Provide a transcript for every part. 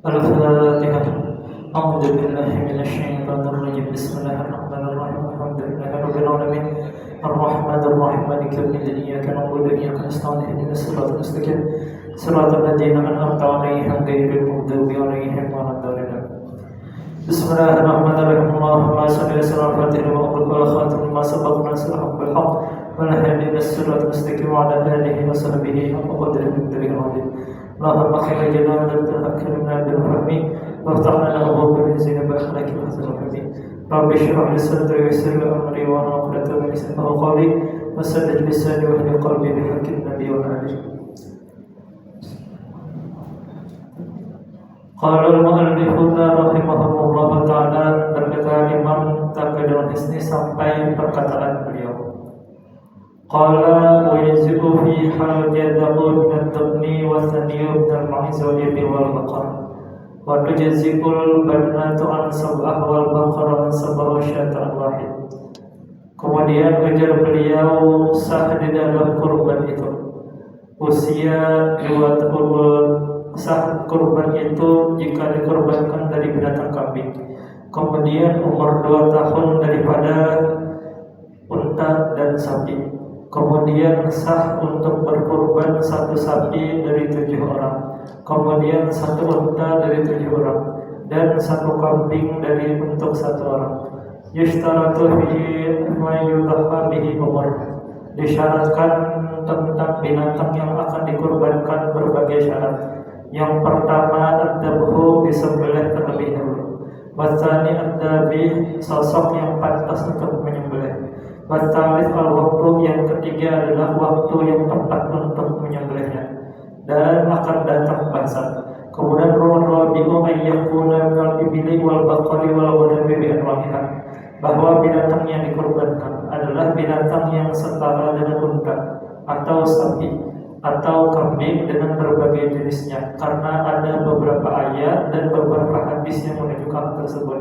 Al-Fatihah. A'udzu billahi minasyaitonir rajim. Bismillahirrahmanirrahim. Alhamdulillahirabbil alamin. Ar-Rahmanir Rahim. Maliki yaumiddin. Iyyaka na'budu wa iyyaka nasta'in. Ihdinas siratal mustaqim. Siratal ladzina an'amta 'alaihim ghairil maghdubi 'alaihim waladdallin. Bismillahirrahmanirrahim. Allahumma shalli ala Fatihah wa qul khatim ma sabaqna sirrul bil haqq wal hadi ila siratal mustaqim wa ala alihi wa sahbihi wa qadrihi bil azim. Allahumma khayr jalal dan akrimna bil fahmi وافتح لنا أبواب الرزق بأخلاق وحسن الحمد رب اشرح لي صدري ويسر لي أمري وأنا عقدة من لساني يفقهوا قولي وسدد لساني واهد قلبي بحق النبي والآله. قال المؤلف رحمه الله تعالى, berkata Imam Taqiyuddin Hisni sampai perkataan beliau, qala wa yazibu fi hal jadahu min ad-dabni wa thaniyu min al-ma'iz wal yabi wal baqar wa tujazikul badnatu an sab'ah wal baqara an sab'ah syatan wahid. Kemudian ujar beliau sah di dalam kurban itu usia 2 tahun. Sah kurban itu jika dikurbankan dari binatang kambing. Kemudian umur 2 tahun daripada unta dan sapi. Kemudian sah untuk berkurban 1 sapi dari 7 orang. Kemudian 1 unta dari 7 orang dan 1 kambing dari untuk 1 orang. Yushtaratu fi ma yudhha bihi umur. Disyaratkan tentang binatang yang akan dikurbankan berbagai syarat. Yang pertama ad-dabhu, disembelih terlebih dahulu. Watsani ad-dabih, sosok yang pantas untuk menyembelih. Watsalits al-waqtu, yang ketiga adalah waktu yang tepat untuk menyembelihnya. Dan akan datang bahasa. Kemudian rabi'u ayyakuna minal ibili wal baqari wal ghanabi bi anwa'iha, bahwa binatang yang dikurbankan adalah binatang yang setara dengan unta atau sapi atau kambing dengan berbagai jenisnya, karena ada beberapa ayat dan beberapa hadis yang menunjukkan tersebut.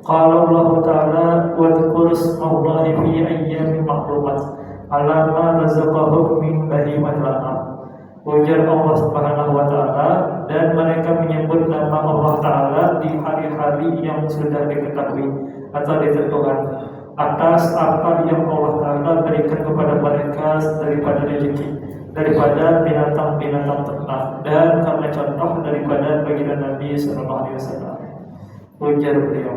Qala Allah Ta'ala wa dzkuru ismallahi fi ayyamin ma'lumat ala ma razaqahum min bahimatil an'am. Ujar Allah Subhanahu wa Ta'ala, dan mereka menyebut nama Allah Ta'ala di hari-hari yang sudah diketahui atau ditentukan atas apa yang Allah Ta'ala berikan kepada mereka daripada rezeki, daripada binatang-binatang ternak, dan karena contoh daripada baginda Nabi Sallallahu Alaihi Wasallam. Ujar beliau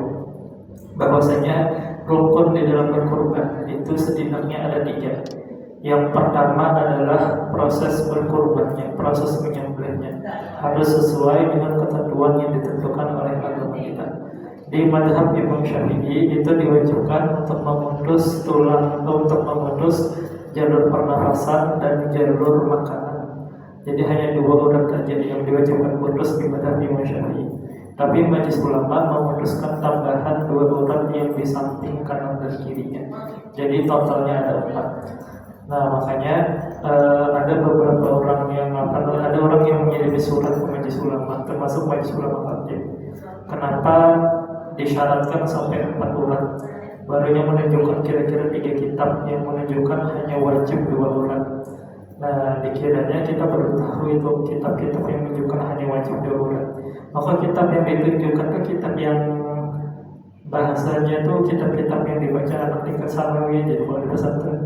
bahwasanya rukun di dalam berkurban itu setidaknya ada 3. Yang pertama adalah proses berkurbannya, proses menyembelihnya harus sesuai dengan ketentuan yang ditentukan oleh agama kita. Di mazhab Imam Syafi'i itu diwajibkan untuk memutus tulang, untuk memutus jalur pernafasan dan jalur makanan. Jadi hanya 2 urat saja yang diwajibkan putus di mazhab Imam Syafi'i. Tapi majelis ulama memutuskan tambahan 2 urat yang di samping kanan dan kirinya. Jadi totalnya ada 4. Nah makanya ada beberapa orang yang ada orang yang mengirim surat ke majelis ulama, termasuk majelis ulama Khatib. Kenapa disyaratkan sampai 4 urat? Barunya menunjukkan kira-kira 3 kitab yang menunjukkan hanya wajib 2 urat. Nah dikiranya kita baru tahu itu kitab-kitab yang menunjukkan hanya wajib 2 urat. Maka kitab yang ditunjukkan ke kitab yang bahasanya itu kitab-kitab yang dibaca anak tingkat sanawi, jadi kalau di pesantren.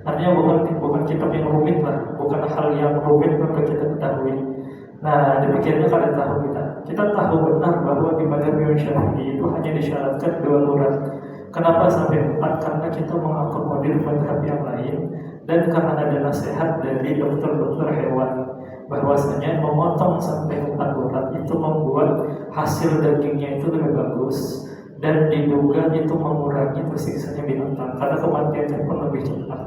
Artinya bukan kitab yang rumit lah, bukan hal yang rumit untuk kita ketahui. Nah dipikirnya kalian tahu kita tahu benar bahwa di mazhab Imam Syafi'i itu hanya disyaratkan 2 urat. Kenapa sampai 4? Karena kita mengakomodir mazhab yang lain, dan karena ada nasihat dari dokter-dokter hewan bahwasanya memotong sampai 4 urat itu membuat hasil dagingnya itu lebih bagus, dan diduga itu mengurangi tersiksanya binatang karena kematiannya pun lebih cepat.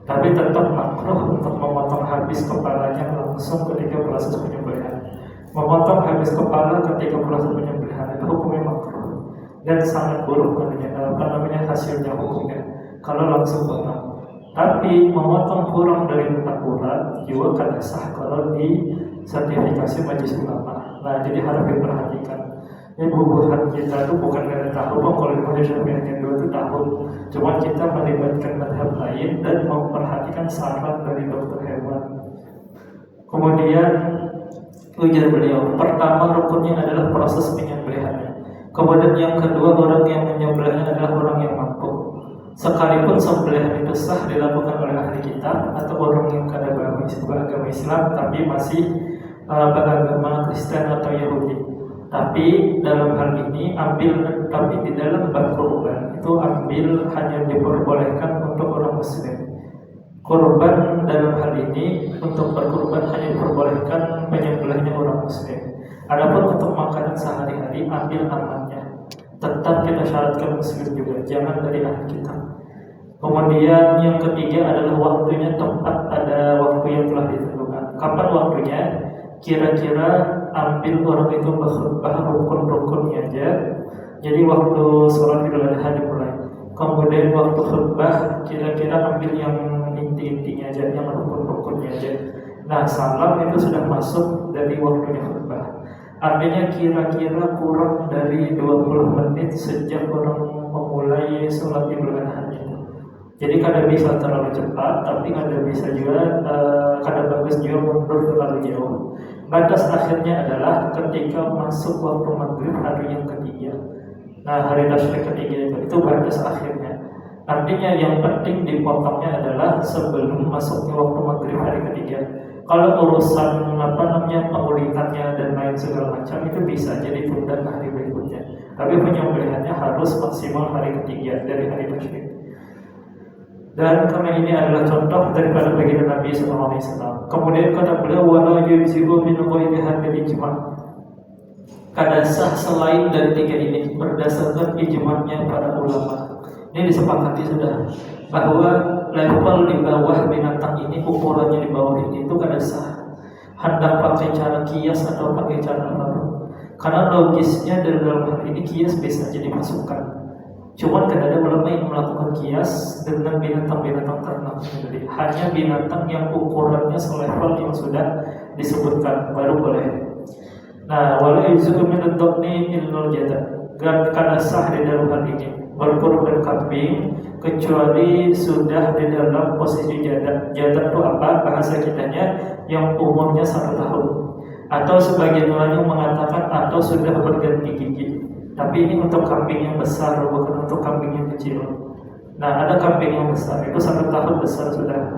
Tapi tetap makruh untuk memotong habis kepalanya langsung ketika proses penyembelihan. Memotong habis kepala ketika proses penyembelihan itu hukumnya makruh dan sangat buruk hasilnya hukumnya kalau langsung potong. Tapi memotong kurang dari 4 urat juga kada sah kalau di sertifikasi majelis ulama. Nah, jadi harus diperhatikan. Ini bubuhan kita itu bukan karena tahu, kalau di Malaysia yang dua itu tahu. Cuma kita melibatkan madhab lain dan memperhatikan saran dari dokter hewan. Kemudian ujar beliau, pertama rukunnya adalah proses penyembelihannya. Kemudian yang kedua, orang yang menyembelihnya adalah orang yang mampu. Sekalipun sembelihan itu sah dilakukan oleh ahli kitab atau orang yang kada beragama Islam tapi masih beragama Kristen atau Yahudi. Tapi dalam hal ini tapi di dalam bab kurban itu hanya diperbolehkan untuk orang Muslim. Kurban dalam hal ini untuk berkurban hanya diperbolehkan penyembelihnya orang Muslim. Adapun untuk makanan sehari-hari ambil amannya. Tetap kita syaratkan Muslim juga, jangan dari ahli kitab. Kemudian yang ketiga adalah waktunya tepat pada waktu yang telah ditentukan. Kapan waktunya? Kira-kira ambil orang itu berkhutbah rukun-rukunnya aja. Jadi waktu sholat Idul Adha dimulai. Kemudian waktu khutbah kira-kira ambil yang inti-intinya aja, yang rukun-rukunnya aja. Nah, salam itu sudah masuk dari waktunya khutbah. Artinya kira-kira kurang dari 20 menit sejak orang memulai sholat Idul Adha. Jadi kada bisa terlalu cepat, tapi kada bisa juga kada bagus juga mundur terlalu jauh. Batas akhirnya adalah ketika masuk waktu maghrib hari yang ketiga. Nah, hari tasyrik ketiga itu batas akhirnya. Artinya yang penting dipotongnya adalah sebelum masuknya waktu maghrib hari ketiga. Kalau urusan pengulitannya dan lain segala macam itu bisa jadi tunda hari berikutnya. Tapi penyembelihannya harus maksimal hari ketiga dari hari tasyrik. Dan karena ini adalah contoh daripada baginda Nabi SAW. Kemudian kata beliau, wala yujzi'u min ghairi hadil ijma'. Kada sah selain dari tiga ini berdasarkan ijma'nya para ulama. Ini disepakati sudah bahwa level di bawah binatang ini, ukurannya di bawah ini itu kada sah. Hendak pakai cara kias atau pakai cara apa? Karena logisnya dari dalam hal ini kias bisa jadi masukan. Cuman kadang ada ulama yang melakukan kias dengan binatang-binatang ternak. Jadi hanya binatang yang ukurannya selevel yang sudah disebutkan baru boleh. Nah, wala yuzuku min ad-dhabni illal jada. Kada sah di dalam hal ini berkurban kambing kecuali sudah di dalam posisi jada. Jada itu apa? Bahasa kitanya yang umurnya 1 tahun. Atau sebagian lain mengatakan atau sudah berganti gigi. Tapi ini untuk kambing yang besar, bukan untuk kambing yang kecil. Nah, ada kambing yang besar, itu 1 tahun besar sudah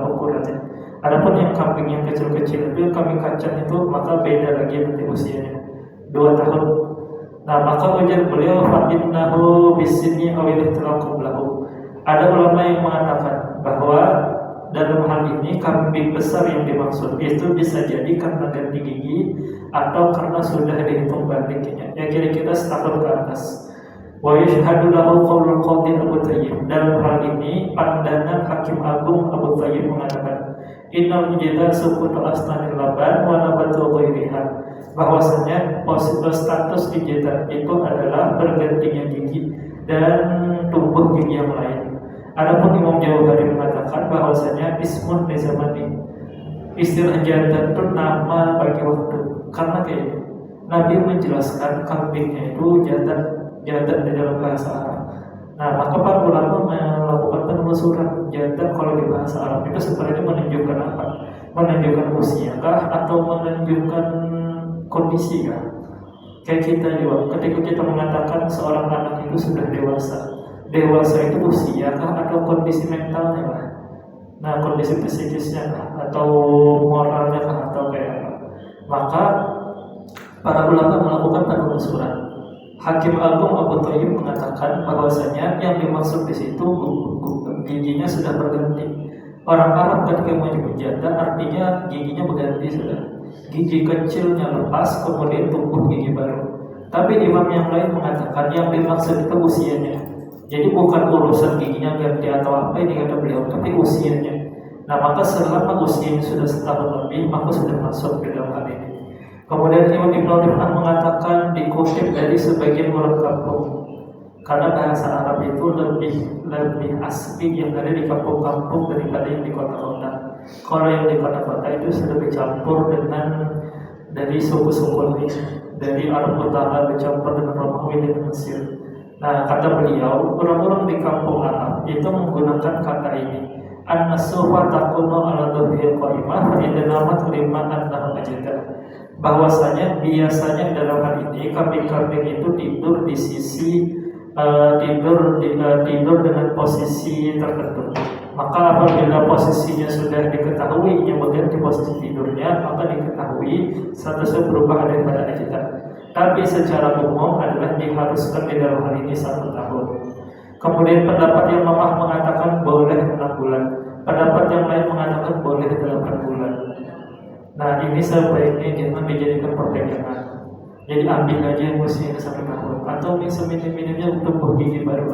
ukurannya. Adapun yang kambing yang kecil-kecil itu, kambing kacang itu, maka beda lagi nanti usianya, 2 tahun. Nah, maka ujar beliau, fa'innahu bisinni awilih telakum lahu. Ada ulama yang mengatakan bahwa dalam hal ini kambing besar yang dimaksud itu bisa jadi karena ganti gigi atau karena sudah dihitung bandingnya, ya kira-kira setahun ke atas. Wa yashhadu lahu qaulul qadhi Abu Thayyib. Dalam hal ini pandangan Hakim Agung Abu Thayyib mengatakan, innal jida sukutu asnanil laban wa nabatu ghairiha. Bahwasanya status ijazah itu adalah bergantinya gigi dan tumbuh gigi yang lain. Adapun Imam Jauhari mengatakan bahwasanya ismun di zaman ini, istilah jantan itu nama bagi waktu. Karena kayak Nabi menjelaskan kambingnya itu jantan di dalam bahasa Arab. Nah, maka para ulama melakukan penelusuran jantan kalau di bahasa Arab itu sebenarnya menunjukkan apa? Menunjukkan usia kah atau menunjukkan kondisi kah? Kayak kita juga, ketika kita mengatakan seorang anak itu sudah dewasa. Dewasa itu usia kah atau kondisi mentalnya kah? Nah, kondisi psikisnya kah? Atau moralnya kah? Atau kayak apa? Maka para ulama melakukan penelusuran. Hakim Agung Abu Thayyib mengatakan bahwasanya yang dimaksud di situ giginya sudah berganti. Orang Arab ketika menyebut janda artinya giginya berganti sudah. Gigi kecilnya lepas kemudian tumbuh gigi baru. Tapi imam yang lain mengatakan yang dimaksud itu usianya. Jadi bukan urusan giginya ganti atau apa ini kata beliau, tapi usianya. Nah, maka selama usianya sudah setahun lebih, maka sudah masuk ke dalam hal ini. Kemudian Imam Ibn Rif'ah mengatakan dikutip dari sebagian orang kampung, karena bahasa Arab itu lebih asli yang ada di kampung-kampung daripada yang di kota-kota. Kalau yang di kota-kota itu sudah bercampur dengan dari suku-suku ini, dari Arab Utara bercampur dengan Romawi dan Mesir. Nah, kata beliau, orang-orang di kampung Arab itu menggunakan kata ini. An-nasuha takunu ala dhuhil qaimah fa idza namat ulima annahu ajda. Bahwasanya biasanya dalam hal ini kambing-kambing itu tidur di sisi tidur dengan posisi tertentu. Maka apabila posisinya sudah diketahui yang berganti posisi tidurnya, maka diketahui statusnya berubah daripada ajda. Tapi secara umum adalah diharuskan di dalam hal ini 1 tahun. Kemudian pendapat yang lemah mengatakan boleh 6 bulan. Pendapat yang lain mengatakan boleh 8 bulan. Nah, ini sebaiknya jangan dijadikan perpegangan. Jadi ambil aja yang usianya 1 tahun atau seminim-minimnya untuk gigi baru.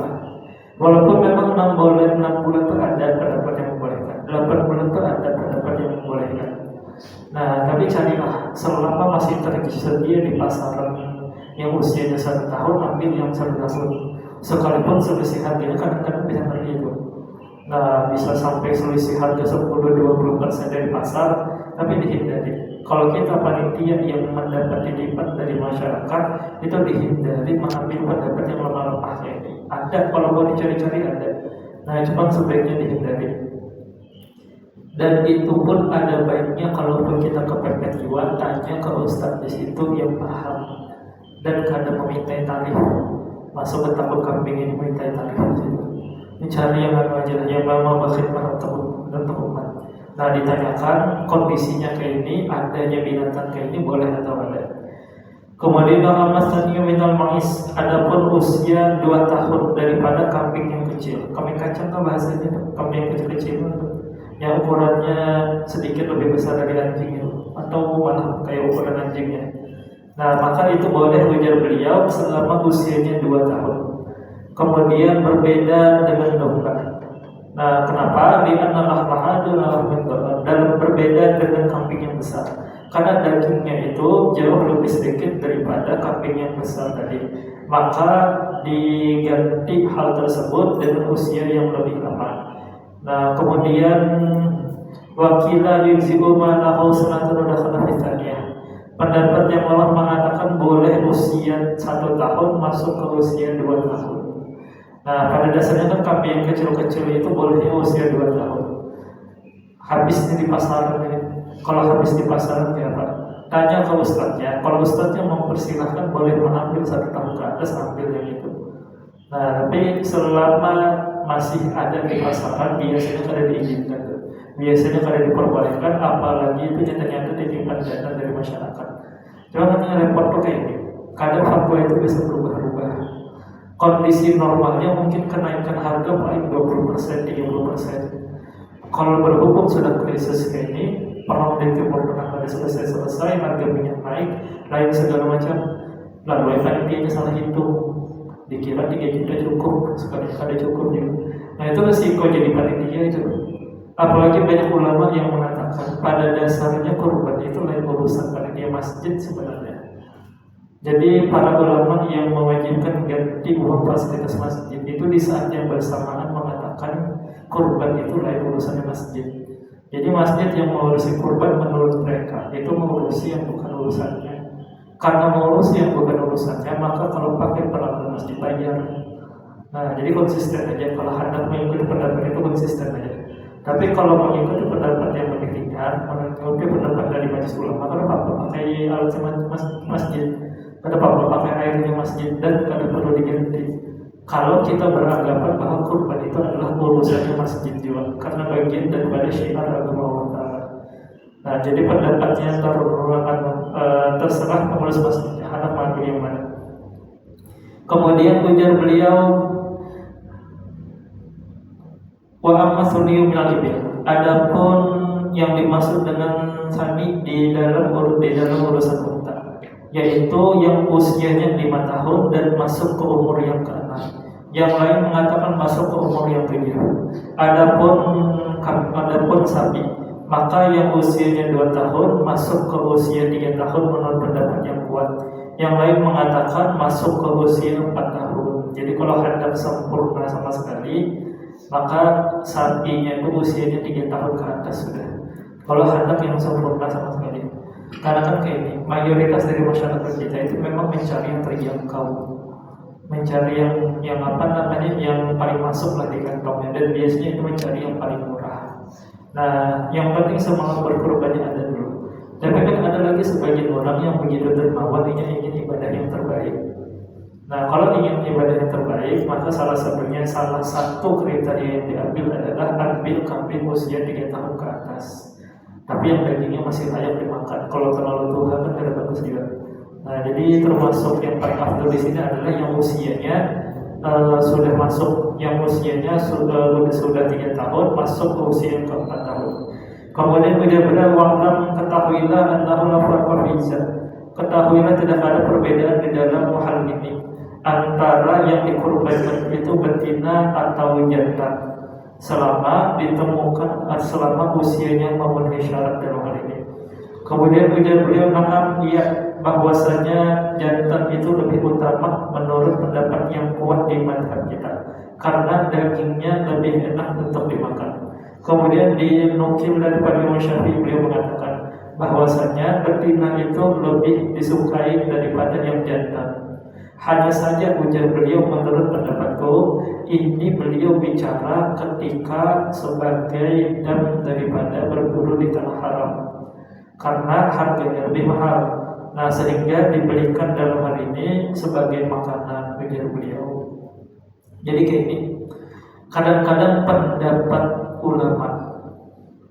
Walaupun memang 6 bulan itu ada pendapat yang membolehkan, 8 bulan itu ada pendapat yang membolehkan. Nah, tapi carilah selama masih tersedia di pasaran yang usianya 1 tahun, ambil yang 1 tahun. Sekalipun selisih harganya kadang-kadang bisa begitu. Nah, bisa sampai selisih harga 10-20% dari pasar, tapi dihindari. Kalau kita panitia yang mendapat titipan dari masyarakat, itu dihindari mengambil pendapat yang lemah-lemah ini. Ada, kalau mau dicari-cari ada. Nah, cuma sebaiknya dihindari. Dan itu pun ada baiknya kalaupun kita kepepet jiwa, tanya ke ustaz di situ yang paham dan kadang memintai tarif. Masuk ke takut kambing ini memintai tarif di situ. Mencari yang aja yang memang berkhidmat untuk umat. Nah, ditanyakan kondisinya kayak ini, adanya binatang kayak ini boleh atau tidak. Kemudian Muhammad Saniyu minal ma'is, adapun usia 2 tahun daripada kambing yang kecil. Kambing kacang kan bahasanya kambing yang kecil-kecil yang ukurannya sedikit lebih besar dari anjing atau malah kayak ukuran anjingnya. Nah, maka itu boleh ujar beliau selama usianya 2 tahun. Kemudian berbeda dengan domba. Nah, kenapa? Dalam berbeda dengan kambing yang besar. Karena dagingnya itu jauh lebih sedikit daripada kambing yang besar tadi. Maka diganti hal tersebut dengan usia yang lebih lama. Nah, kemudian wakila yujzi'u ma lahu sanatun dakhala fitaniyah. Pendapat yang Allah mengatakan boleh usia 1 tahun masuk ke usia 2 tahun. Nah, pada dasarnya kan kambing yang kecil-kecil itu bolehnya usia 2 tahun. Habis di pasaran ini. Kalau habis di pasaran ya Pak, tanya ke ustadznya. Kalau ustadznya mempersilahkan boleh mengambil 1 tahun ke atas, ambil yang itu. Nah, tapi selama masih ada di pasaran biasanya kada diizinkan. Biasanya kada diperbolehkan, apalagi itu ternyata titipan dana dari masyarakat. Jangan yang repot tuh kayak ini. Kadang fatwa itu bisa berubah-ubah. Kondisi normalnya mungkin kenaikan harga paling 20%, 30%. Kalau berhubung sudah krisis kayak ini, perang di Timur Tengah ada selesai, harga minyak naik, lain segala macam. Lalu panitia salah hitung, dikira 3 juta cukup, sekarang ada cukup juga. Nah, itu resiko jadi panitia itu. Apalagi banyak ulama yang mengatakan pada dasarnya kurban itu lain urusan panitia masjid sebenarnya. Jadi para ulama yang mewajibkan ganti uang fasilitas masjid itu di saat yang bersamaan mengatakan kurban itu lain urusannya masjid. Jadi masjid yang mengurusi kurban menurut mereka itu mengurusi yang bukan urusannya. Karena mengurusi yang bukan urusannya, maka kalau pakai peralatan masjid bayar. Nah, jadi konsisten aja. Kalau hendak mengikuti pendapat itu konsisten aja. Tapi kalau mengikuti pendapat yang lebih ringan, mengikuti pendapat dari majelis ulama, kalau apa pakai alat masjid, kada apa pakai airnya masjid dan kada perlu diganti. Kalau kita beranggapan bahwa kurban itu adalah urusannya masjid juga, karena bagian daripada syiar agama Allah. Nah, jadi pendapatnya terserah pengurus masjid, hendak mengambil yang mana. Kemudian ujar beliau, wa amma sunniyu minal ibil. Adapun yang dimaksud dengan sani di dalam urusan unta, yaitu yang usianya 5 tahun dan masuk ke umur yang ke-6. Yang lain mengatakan masuk ke umur yang 7. Adapun sapi, maka yang usianya 2 tahun masuk ke usia 3 tahun menurut pendapat yang kuat. Yang lain mengatakan masuk ke usia 4 tahun. Jadi kalau hendak sempurna sama sekali, maka sapinya itu usianya 3 tahun ke atas sudah. Kalau hendak yang sempurna sama sekali. Karena kan kayak ini, mayoritas dari masyarakat kita itu memang mencari yang terjangkau, mencari yang apa namanya, yang paling masuk lah di kantongnya, dan biasanya itu mencari yang paling murah. Nah, yang penting semangat berkorbannya ada dulu. Tapi kan ada lagi sebagian orang yang begitu dermawan, ingin ibadah yang terbaik. Nah, kalau ingin ibadah yang terbaik, maka salah satu kriteria yang diambil adalah ambil kambing usia 3 tahun ke atas. Tapi yang dagingnya masih layak dimakan. Kalau terlalu tua kan tidak bagus juga. Nah, jadi termasuk yang paling afdal di sini adalah yang usianya sudah masuk, yang usianya sudah 3 tahun masuk ke usia yang ke-4 tahun. Kemudian benar-benar wa'lam, ketahuilah annahu la farqa fi, ketahuilah tidak ada perbedaan di dalam hal ini antara yang dikurbankan itu betina atau jantan, selama ditemukan selama usianya memenuhi syarat dalam hal ini. Kemudian beliau menanam bahwasanya jantan itu lebih utama menurut pendapat yang kuat di mazhab kita, karena dagingnya lebih enak untuk dimakan. Kemudian dinukil daripada Imam Syafi'i, beliau mengatakan bahwasanya betina itu lebih disukai daripada yang jantan. Hanya saja ujar beliau, menurut pendapatku ini beliau bicara ketika sebagai dam daripada berburu di tanah haram, karena harganya lebih mahal. Nah, sehingga dibelikan dalam hal ini sebagai makanan, ujar beliau. Jadi kayak ini, kadang-kadang pendapat ulama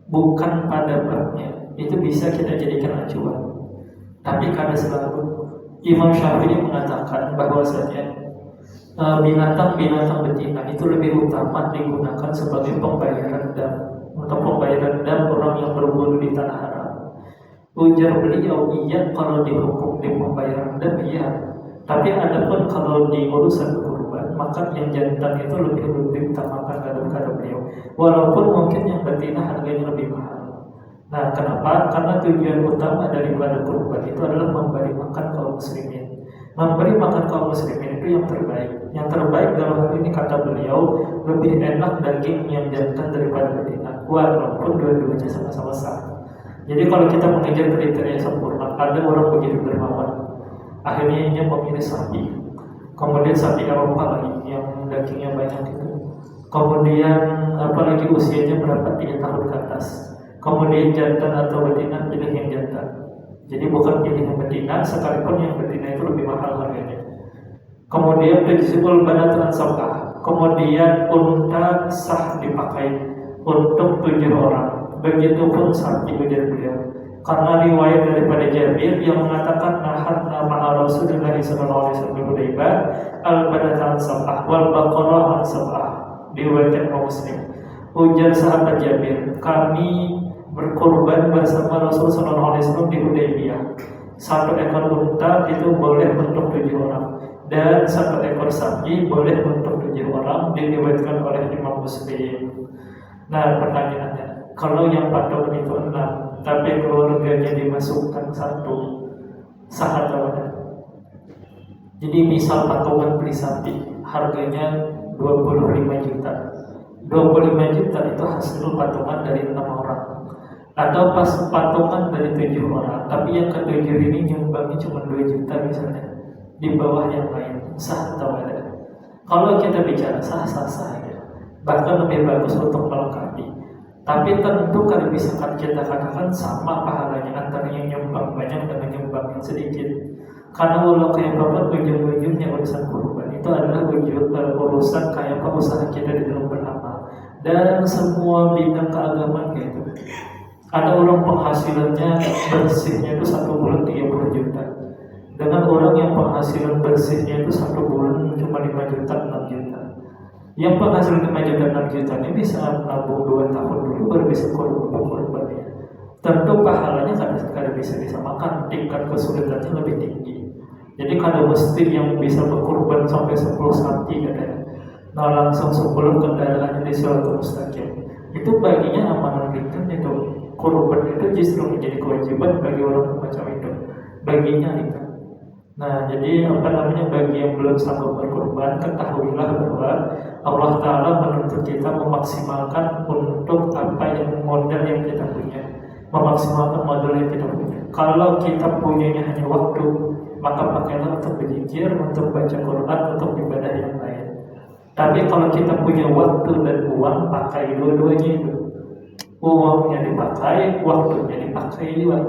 bukan pada babnya itu bisa kita jadikan acuan, tapi kadang selalu Imam Syafi'i mengatakan bahwasanya binatang-binatang betina itu lebih utama digunakan sebagai pembayaran dam, untuk pembayaran dam orang yang berburu di tanah haram. Ujar beliau, iya kalau dihukum di pembayaran dam iya, tapi adapun kalau di urusan kurban, maka yang jantan itu lebih diutamakan kata beliau, walaupun mungkin yang betina harganya lebih mahal. Nah, kenapa? Karena tujuan utama daripada kurban itu adalah memberi makan kaum muslimin. Memberi makan kaum muslimin itu yang terbaik. Yang terbaik dalam hal ini kata beliau, lebih enak daging yang jantan daripada betina, walaupun dua-duanya sama-sama sah. Jadi kalau kita mengejar kriteria sempurna, ada orang begitu dermawan, akhirnya dia memilih sapi. Kemudian sapi Eropa lagi yang dagingnya banyak itu. Kemudian apalagi usianya berapa, 3 tahun ke atas. Kemudian jantan atau betina, pilih yang jantan. Jadi bukan pilih yang betina, sekalipun yang betina itu lebih mahal harganya. Kemudian prinsipul banatan sab'ah. Kemudian unta sah dipakai untuk 7 orang. Begitupun sapi, ujar beliau. Karena riwayat daripada Jabir yang mengatakan nahatna ma'a Rasulullah sallallahu alaihi wasallam Hudaybah al-badatan sab'ah wal baqarah sab'ah, diriwayatkan Muslim. Ujar sahabat Jabir, kami berkorban bersama Rasul sallallahu alaihi wasallam di Hudaybiyah. 1 ekor unta itu boleh untuk 7 orang, dan 1 ekor sapi boleh untuk 7 orang, diriwayatkan oleh Imam Muslim. Nah, pertanyaannya, kalau yang patok itu 6, tapi keluarganya dimasukkan 1, sah atau tidak? Jadi misal patungan beli sapi, harganya 25 juta. 25 juta itu hasil patungan dari 6 orang. Atau pas patungan dari 7 orang, tapi yang ke-7 ini nyumbangnya cuma 2 juta misalnya, di bawah yang lain, sah atau tidak? Kalau kita bicara sah-sah saja, bahkan lebih bagus untuk melengkapi. Tapi tentu kalau bisa kita katakan sama pahalanya antara yang nyumbang banyak dan nyumbang yang sedikit. Karena walau kayak bapak, ujung-ujungnya urusan kurban itu adalah urusan kayak apa usaha kita di dalam beramal, dan semua bidang keagamaan kayak itu. Ada orang penghasilannya bersihnya itu 1 bulan 30 juta, dengan orang yang penghasilan bersihnya itu 1 bulan cuma 5 juta, 6 juta. Yang penghasilan 5 juta, 6 juta ini bisa nabung 2 tahun dulu baru bisa korbannya. Tentu pahalanya kadang bisa disamakan, tingkat kesulitannya lebih tinggi. Jadi kalau mesti yang bisa berkorban sampai 10 sapi katanya, nah langsung 10 kendaraannya di Siratul Mustaqim, itu baginya amanah ringan itu. Korban itu justru menjadi kewajiban bagi orang macam itu, baginya ringan. Nah, jadi bagi yang belum sanggup berkorban, ketahuilah bahwa Allah Ta'ala menuntut kita memaksimalkan untuk apa yang modal yang kita punya. memaksimalkan modal yang kita punya. Kalau kita punyanya hanya waktu, maka pakailah untuk berzikir, untuk baca Quran, untuk ibadah yang lain. Tapi kalau kita punya waktu dan uang, pakai dua-duanya itu. Uangnya dipakai, waktunya dipakai juga.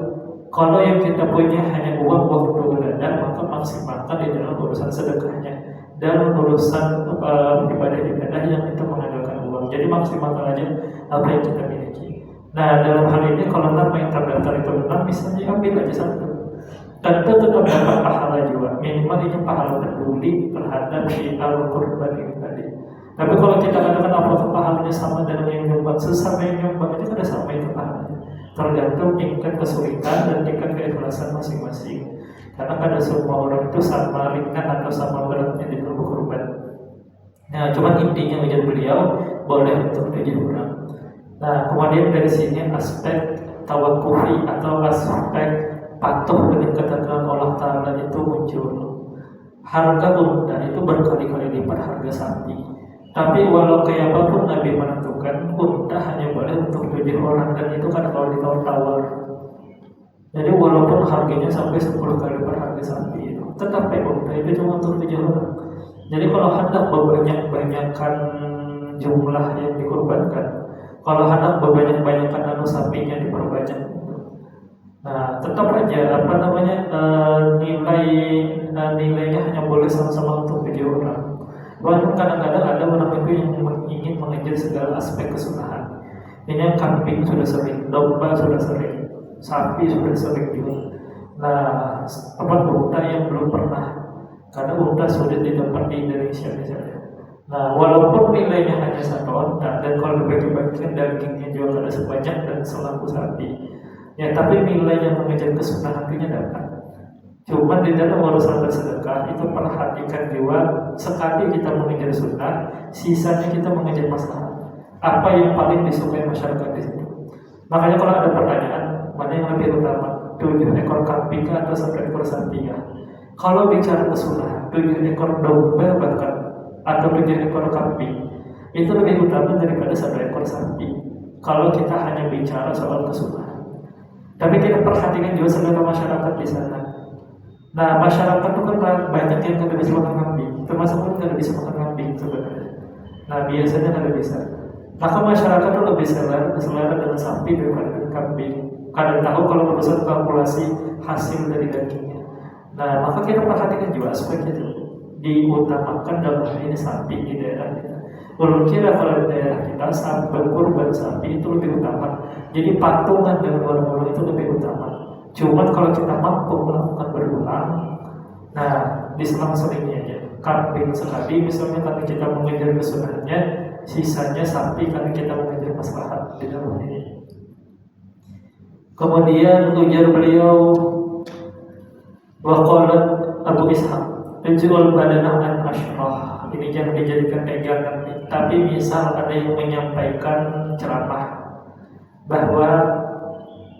Kalau yang kita punya hanya uang, waktu, dan maka maksimalkan di dalam urusan sedekahnya, dalam urusan ibadah-ibadah yang itu mengandalkan uang. Jadi maksimalkan aja apa yang kita miliki. Nah, dalam hal ini kalau nama yang terdaftar itu benar, misalnya ambil aja satu. Tentu tetap dapat pahala juga. Minimal itu pahala peduli terhadap syiar kurban ini tadi. Tapi kalau kita katakan apakah pahalanya sama dengan yang nyumbang, sesama yang nyumbang itu ada sama itu pahalanya. Tergantung tingkat kesulitan dan tingkat keikhlasan masing-masing. Karena pada semua orang itu sama ringan atau sama beratnya di dalam kurban. Nah, cuma intinya ujar beliau boleh untuk 7 orang. Nah, kemudian dari sini aspek tawakufi atau aspek patuh dengan ketentuan Allah Ta'ala itu muncul. Harga unta itu berkali-kali lipat harga sapi. Tapi walau kayak apapun Nabi menentukan unta hanya boleh untuk 7 orang, dan itu kan kalau ditawar-tawar. Jadi walaupun harganya sampai 10 kali lipat harga sapi itu, tetap unta itu cuma untuk 7 orang. Jadi kalau hendak banyak-banyakkan jumlah yang dikorbankan, kalau hendak banyak-banyakkan sapinya diperbanyak, nah tetap aja nilainya hanya boleh sama-sama untuk 7 orang. Walaupun kadang-kadang ada orang itu yang ingin mengejar segala aspek kesunahan. Ini kambing sudah sering, domba sudah sering, sapi sudah sering juga. Nah, unta yang belum pernah, karena unta sudah didapat di Indonesia misalnya. Nah, walaupun nilainya hanya 1 unta, dan kalau dibagi-bagikan dagingnya juga ada sebanyak dan selaku sapi, ya tapi nilai yang mengejar kesunahan itu dapat. Cuma di dalam urusan bersedekah itu perhatikan juga, sekali kita mengejar sunnah, sisanya kita mengejar masalah. Apa yang paling disukai masyarakat di situ? Makanya kalau ada pertanyaan, mana yang lebih utama, 7 ekor kambing atau 1 ekor sapi? Kalau bicara kesunahan, 7 ekor domba bahkan atau 7 ekor kambing itu lebih utama daripada 1 ekor sapi. Kalau kita hanya bicara soal kesunahan, tapi kita perhatikan juga seluruh masyarakat di sana. Nah, masyarakat itu kan banyak yang tidak bisa makan kambing, termasuk pun tidak bisa makan kambing sebenarnya. Nah, biasanya tidak bisa. Maka masyarakat itu lebih selera dengan sapi daripada dengan kambing. Kadang tahu kalau urusan kalkulasi hasil dari dagingnya. Nah, maka kita perhatikan juga aspek itu. Diutamakan dalam hal ini sapi di daerah kita. Kira kalau di daerah kita berkurban sapi itu lebih utama. Jadi patungan dengan orang-orang itu lebih utama. Cuman kalau kita mampu melakukan berulang, nah diselang-selingnya aja. Kambing sekali misalnya karena kita mengejar kesunahannya, sisanya sapi karena kita mengejar maslahat di dalam ini. Kemudian ujar beliau, waqalat Abu Ishaq, Rajul badanah an ashrah. Ini jangan dijadikan pegangan. Tapi misal ada yang menyampaikan ceramah bahwa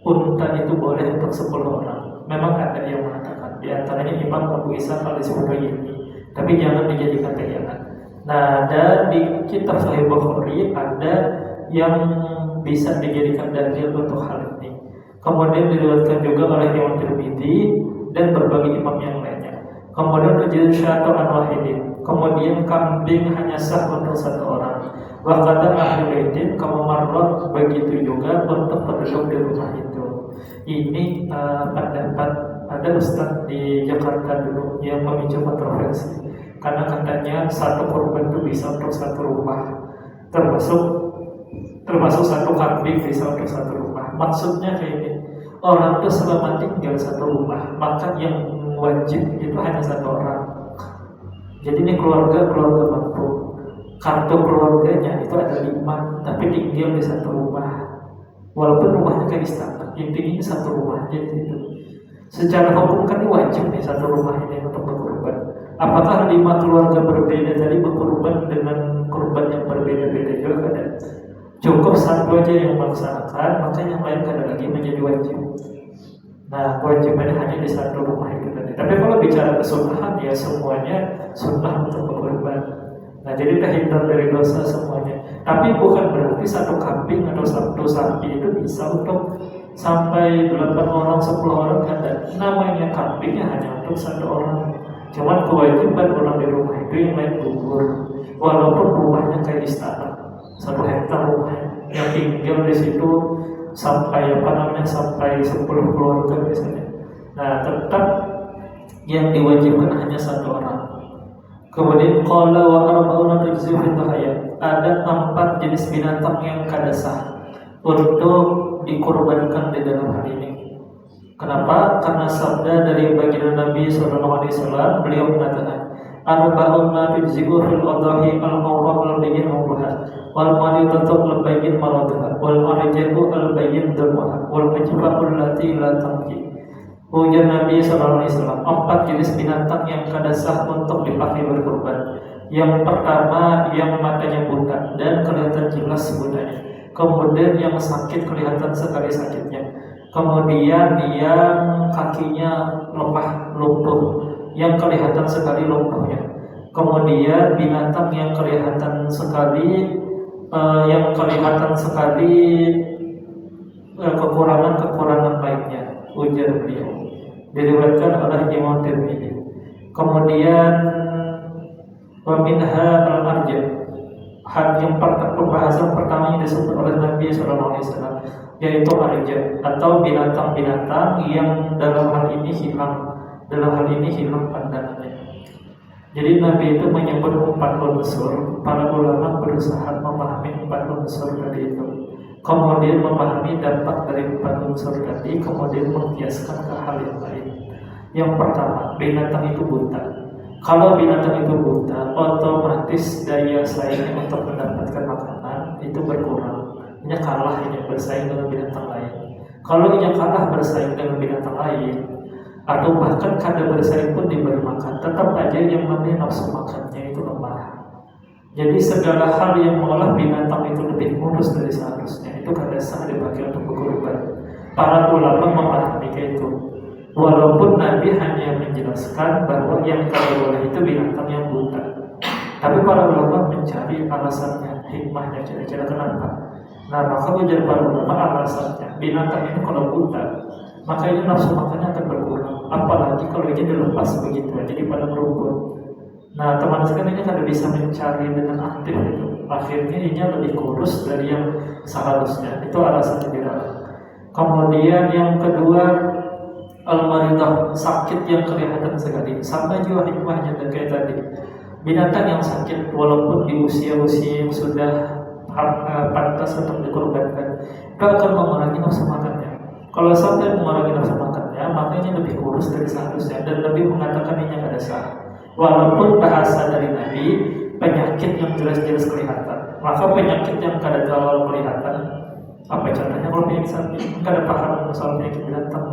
unta itu boleh untuk 10 orang. Memang ada yang mengatakan, di antaranya Imam Abu Ishaq al-Isfirayini. Tapi jangan dijadikan pegangan. Nah, dan di kitab Sahih Bukhari ada yang bisa dijadikan dalil untuk hal ini. Kemudian diriwayatkan juga oleh Imam Tirmidzi dan berbagai imam yang lainnya. Kemudian rajul syatu an wahidin. Kemudian kambing hanya sah untuk 1 orang. Wa qadar ahli baitin kama marrat, begitu juga untuk penduduk di rumah itu. Ini pendapat ada ustaz di Jakarta dulu yang memicu kontroversi. Karena katanya 1 kurban itu bisa untuk 1 rumah. Termasuk 1 kambing bisa untuk 1 rumah. Maksudnya kayak ini. Orang itu selama tinggal 1 rumah, maka yang wajib itu hanya 1 orang. Jadi ini keluarga mampu. Kartu keluarganya itu ada 5, tapi tinggal di 1 rumah. Walaupun rumahnya kayak istana, intinya 1 rumah aja itu. Secara hukum kan wajib nih 1 rumah ini untuk berkurban. Apakah 5 keluarga berbeda tadi berkurban dengan kurban yang berbeda-beda juga ada? Cukup 1 aja yang melaksanakan, maka yang lain kada lagi menjadi wajib. Nah, kewajibannya hanya di 1 rumah itu tadi. Tapi kalau bicara kesunahan, ya semuanya sunnah untuk berkurban. Nah, jadi terhindar dari dosa semuanya. Tapi bukan berarti 1 kambing atau 1 sapi itu bisa untuk sampai 8 orang, 10 orang ada. Namanya kambingnya hanya untuk 1 orang. Cuman kewajiban orang di rumah itu yang lain gugur. Walaupun rumahnya kayak istana, 1 hektar rumahnya, yang tinggal di situ sampai sampai 10 keluarga misalnya. Nah, tetap yang diwajibkan hanya 1 orang. Kemudian qala wa arba'una tajzi fi dhahaya. Ada 4 jenis binatang yang kada sah untuk dikorbankan di dalam hal ini. Kenapa? Karena sabda dari baginda Nabi SAW, beliau mengatakan, arba'una tajzi'u fil adhahi al-awraq al-bayyin umruha wal maridatu al-bayyin maraduha wal arjahu al-bayyin darwaha wal majfa'u allati la tanqi. Ujar Nabi SAW, 4 jenis binatang yang kada sah untuk dipakai berkorban. Yang pertama, yang matanya buta dan kelihatan jelas butanya. Kemudian yang sakit kelihatan sekali sakitnya. Kemudian yang kakinya lemah, lumpuh, yang kelihatan sekali lumpuhnya. Kemudian binatang yang kelihatan sekali kekurangan lainnya. Ujar beliau, diriwayatkan oleh Imam Tirmidzi. Kemudian wa minha al-arja. Yang pembahasan pertama yang disebut oleh Nabi SAW, yaitu arja atau binatang-binatang yang dalam hal ini hilang pandangannya. Jadi Nabi itu menyebut 4 unsur. Para ulama berusaha memahami 4 unsur tadi itu, kemudian memahami dampak dari 4 unsur tadi, kemudian mengkiaskan ke hal yang lain. Yang pertama, binatang itu buta. Kalau binatang itu buta, otomatis daya saingnya untuk mendapatkan makanan itu berkurang. Ini kalah bersaing dengan binatang lain. Kalau ini kalah bersaing dengan binatang lain, atau bahkan kada bersaing pun diberi makan, tetap aja yang namanya nafsu makannya itu lemah. Jadi segala hal yang mengolah binatang itu lebih mulus dari seharusnya itu kada sah dipakai untuk berkorban. Para ulama memahami itu. Walaupun Nabi hanya menjelaskan bahwa yang kada boleh itu binatang yang buta, tapi para ulama mencari alasannya, hikmahnya, kira-kira kenapa. Nah, maka menjadi para ulama alasannya, binatang ini kalau buta, maka ini nafsu makannya akan berkurang. Apalagi kalau ini dilepas begitu aja di padang rumput. Nah, teman sekalian ini kada bisa mencari dengan aktif itu. Akhirnya ini lebih kurus dari yang seharusnya. Itu alasannya dilarang. Kemudian yang kedua, al-maridah, sakit yang kelihatan sekali. Sama juga hikmahnya dan kayak tadi. Binatang yang sakit walaupun di usia-usia yang sudah pantas untuk dikorbankan, itu akan mengurangi nafsu makannya. Kalau sampai mengurangi nafsu makannya, makanya lebih kurus dari seharusnya. Dan Nabi mengatakan ini ada sah. Walaupun bahasa dari Nabi, penyakit yang jelas-jelas kelihatan. Maka penyakit yang kada terlalu kelihatan, apa contohnya kalau penyakit sakit, kada paham soal penyakit binatang,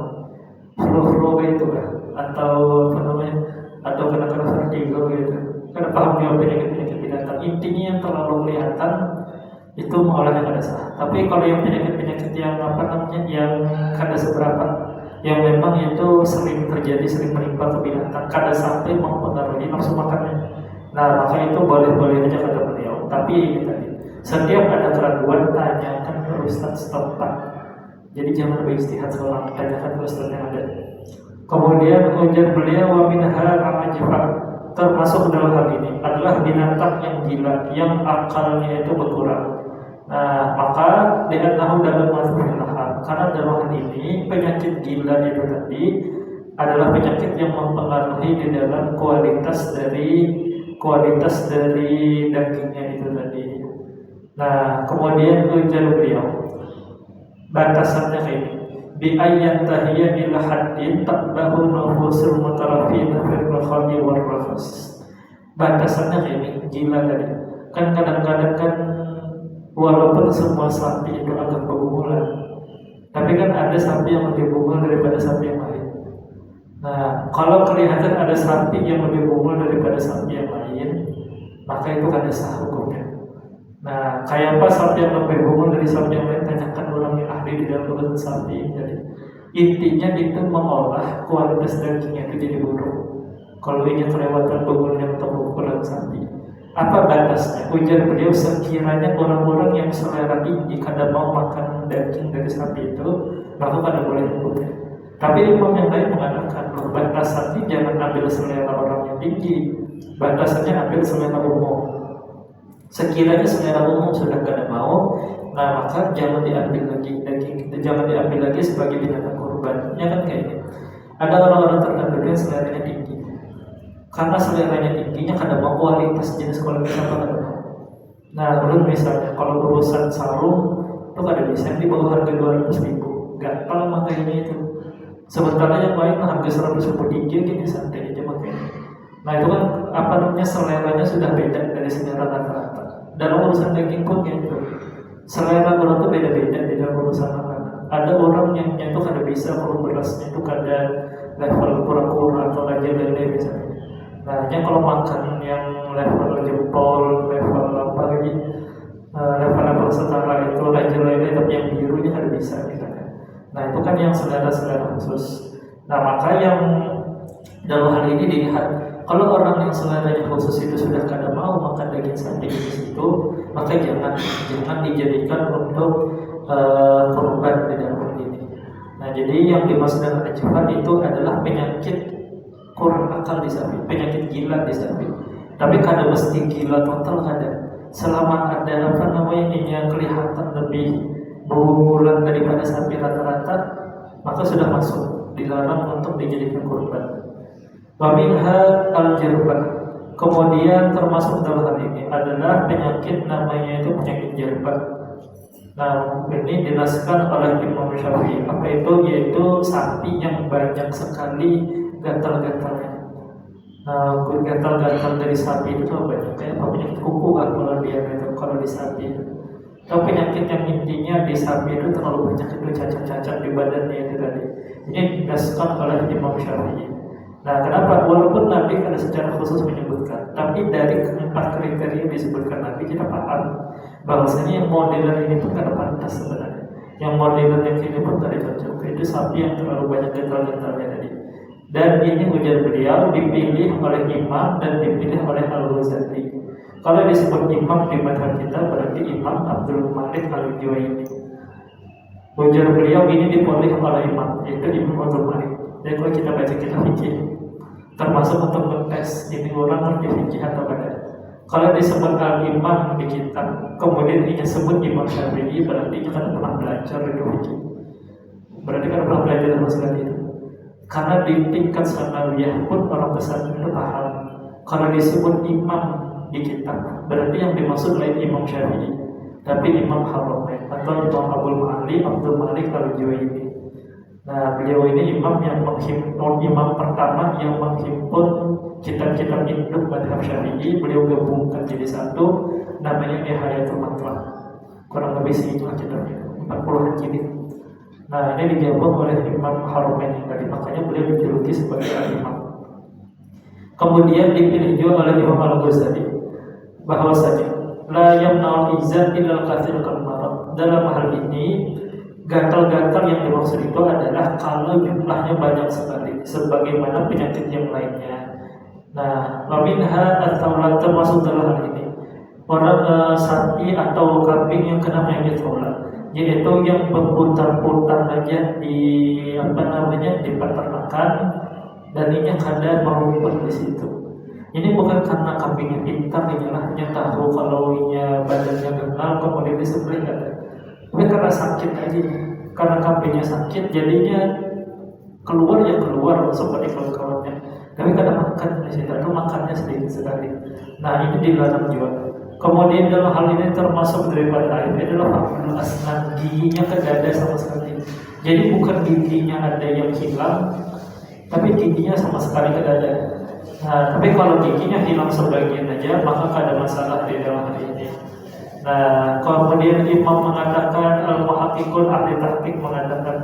flu itu kan, atau apa namanya, atau kena vertigo gitu. Kada paham dia penyakit binatang. Intinya yang terlalu kelihatan itu mengolahnya kada sah. Tapi kalau yang penyakit yang yang kada seberapa, yang memang itu sering terjadi, sering menimpa ke binatang, kada sampai mempengaruhi nafsu makannya. Nah, maka itu boleh-boleh aja kata beliau. Tapi tadi, setiap ada keraguan tanyakan ke ustaz setempat. Jadi jangan beristihad seorang, tanyakan ke ustaz yang ada. Kemudian ujar beliau, wa minha al-ajfar, termasuk dalam hal ini adalah binatang yang gila, yang akalnya itu berkurang. Nah, maka dengan tahu dalam masalah, karena dalam hal ini penyakit gila itu tadi adalah penyakit yang mempengaruhi di dalam kualitas dari dagingnya itu tadi. Nah, kemudian ujar beliau, batasannya kayak ini, bi ayyan tahiyya ila haddin tabahu nufusul mutarafina fil khali wal rafas. Batasannya kayak ini, gila tadi. Kan kadang-kadang kan walaupun semua sapi itu agak berbungulan, tapi kan ada sapi yang lebih bungul daripada sapi yang lain. Nah, kalau kelihatan ada sapi yang lebih bungul daripada sapi yang lain, maka itu kada sah hukumnya. Nah, kayak apa sapi yang lebih bungul dari sapi yang lain? Tanyakan orang yang ahli di dalam urusan sapi. Jadi intinya itu mengolah kualitas dagingnya itu jadi buruk. Kalau ini kelewatan bungulnya untuk ukuran sapi. Apa batasnya? Ujar beliau, sekiranya orang-orang yang selera tinggi kada mau makan daging dari sapi itu, maka kada boleh hukumnya. Tapi imam yang lain mengatakan batasannya jangan ambil selera orang yang tinggi, batasannya ambil selera umum. Sekiranya selera umum sudah kada mau, nah maka jangan diambil lagi daging, jangan diambil lagi sebagai binatang kurban. Ya kan kayaknya ada orang-orang tertentu yang seleranya tinggi, karena seleranya tingginya kada mau kualitas jenis kualitas apa kada mau. Nah, belum misalnya kalau urusan sarung itu kada bisa di bawah harga 200.000, gatal makanya itu. Sementara yang lain harga 100.000 tinggi gini santai aja makanya. Nah itu kan apa namanya seleranya sudah beda dari selera rata-rata. Dalam urusan daging pun kayak itu. Selera orang itu beda-beda di dalam urusan makanan. Ada orang yang itu kada bisa kalau berasnya itu kada level kura-kura atau raja lele misalnya. Nah, kalau makan yang level jempol, level apa lagi, level setara itu raja lele tapi yang birunya kada bisa misalnya. Nah itu kan yang selera-selera khusus. Nah maka yang dalam hal ini dilihat, kalau orang yang seleranya khusus itu sudah kada mau makan daging sapi di situ, maka jangan dijadikan untuk kurban di dalam hal ini. Nah jadi yang dimaksud dengan ajfan itu adalah penyakit kurang akal di sapi, penyakit gila di sapi. Tapi kada mesti gila total kada. Selama ada apa namanya yang kelihatan lebih berbulan daripada sapi rata-rata, maka sudah masuk dilarang untuk dijadikan kurban. Wa minha al-jirbah. Kemudian termasuk dalam hal ini adalah penyakit namanya itu penyakit jirbah. Nah, ini dijelaskan oleh Imam Syafi'i. Apa itu? Yaitu sapi yang banyak sekali gatal-gatalnya. Nah, gatal-gatal dari sapi itu banyak. Kayak penyakit kuku kalau dia itu kalau di sapi. Atau penyakit yang intinya di sapi itu terlalu banyak itu cacat-cacat di badannya itu tadi. Ini dijelaskan oleh Imam Syafi'i. Nah, kenapa? Walaupun Nabi kada secara khusus menyebutkan, tapi dari 4 kriteria yang disebutkan Nabi kita paham bahwasanya yang modelan ini pun kada pantas sebenarnya. Yang modelan yang ini pun kada cocok. Itu sapi yang terlalu banyak gatal-gatalnya tadi. Dan ini ujar beliau dipilih oleh imam dan dipilih oleh Al-Ghazali. Kalau disebut imam di mazhab kita berarti Imam Abdul Malik Al-Juwaini. Ujar beliau ini dipilih oleh imam, yaitu Imam Abdul Malik. Jadi kalau kita baca kitab fikih, termasuk untuk mentes ini orang ngerti fikih atau tidak. Kalau disebut al-imam di kitab, kemudian disebut Imam Syafi'i, berarti kita kan pernah belajar itu fikih. Berarti kan pernah belajar masalah itu. Karena di tingkat sanawiyah pun orang besar itu paham. Kalau disebut imam di kitab, berarti yang dimaksud lain Imam Syafi'i, tapi Imam Haramain atau Imam Abdul Malik Al-Juwaini. Nah, beliau ini imam yang imam pertama yang menghimpun kitab-kitab induk mazhab Syafi'i. Beliau gabungkan jadi satu, namanya Nihayatul Matlab. Kurang lebih segitu kitabnya, 40 jilid. Nah, ini digabung oleh Imam Haramain tadi, makanya beliau dijuluki sebagai al-imam. Kemudian dipilih juga oleh Imam Al-Ghazali bahwasanya la yamna'u izan illa al-kathir kal-marad. Dalam hal ini gatal-gatal yang dimaksud itu adalah kalau jumlahnya banyak sekali, sebagaimana penyakit yang lainnya. Nah, laminha atau termasuk dalam hal ini orang sapi atau kambing yang kena penyakit thawla, yaitu yang berputar-putar aja di di peternakan dan ini kada merumput di situ. Ini bukan karena kambingnya pintar, hanya tahu kalau badannya kenal kemudian disembelih ada. Tapi karena sakit aja, karena kambingnya sakit, jadinya keluar seperti kawan-kawannya. Tapi kadang makan di situ, atau makannya sedikit sekali. Nah ini dilarang juga. Kemudian dalam hal ini termasuk daripada lain adalah faktor asnan, giginya tidak ada sama sekali. Jadi bukan giginya ada yang hilang, tapi giginya sama sekali tidak ada. Nah tapi kalau giginya hilang sebagian aja, maka tidak ada masalah di dalam hal ini. Nah, kemudian Imam mengatakan al-muhaqqiqun ahli tahqiq mengatakan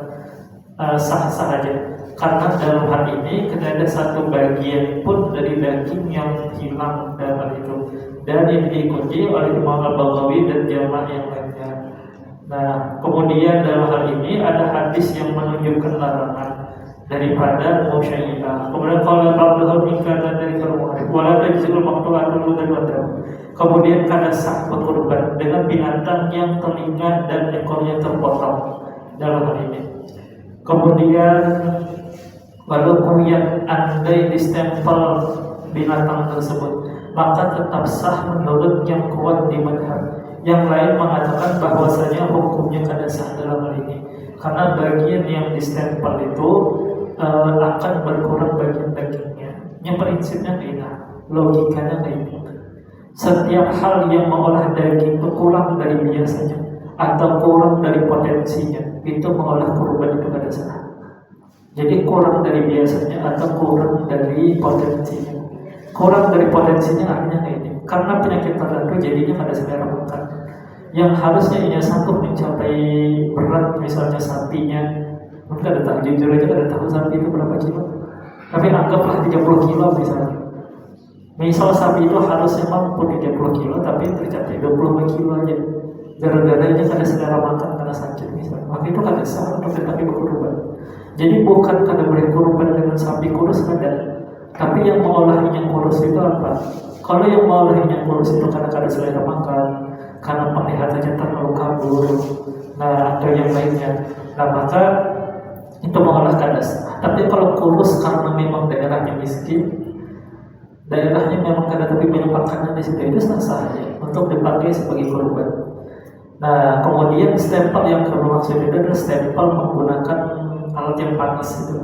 sah-sah saja. Karena dalam hal ini tidak ada satu bagian pun dari daging yang hilang dalam hal itu. Dan ini diikuti oleh Imam Al-Baghawi dan jamaah yang lainnya. Nah, kemudian dalam hal ini ada hadis yang menunjukkan larangan daripada musyayyibah. Kemudian kalau Abdul Mikana dari Al-Muharib wala tajzul maqtu'atul dan wadam. Kemudian kada sah berkorban dengan binatang yang telinga dan ekornya terpotong dalam hal ini. Kemudian walaupun yang andai distempel binatang tersebut, maka tetap sah menurut yang kuat di madhab. Yang lain mengatakan bahwasanya hukumnya kada sah dalam hal ini, karena bagian yang distempel itu akan berkurang bagian dagingnya. Yang prinsipnya tidak, logikanya kayak gitu. Setiap hal yang mengolah daging itu kurang dari biasanya atau kurang dari potensinya, itu mengolah kurban itu kada sah. Jadi kurang dari biasanya atau kurang dari potensinya. Kurang dari potensinya artinya kayak ini. Karena penyakit tertentu jadinya pada selera makan. Yang harusnya ia sanggup mencapai berat, misalnya sapinya, mungkin ada tahu, jujur aja ada tahu sapi itu berapa kilo. Tapi anggaplah 30 kilo misalnya. Misal sapi itu harusnya mampu 30 kilo, tapi tercapai 25 kilo aja. Gara-garanya kada selera makan karena sakit misalnya. Maka itu kada sah untuk tetapi berkurban. Jadi bukan kada boleh kurban dengan sapi kurus kada. Tapi yang mengolah minyak kurus itu apa? Kalau yang mengolah minyak kurus itu karena kada selera makan, karena penglihatannya terlalu kabur, nah atau yang lainnya, nah maka itu mengolah kada sah. Tapi kalau kurus karena memang daerahnya miskin, daerahnya memang kada tapi banyak makanan di situ, itu sah saja untuk dipakai sebagai kurban. Nah kemudian stempel yang kami maksud itu adalah stempel menggunakan alat yang panas itu.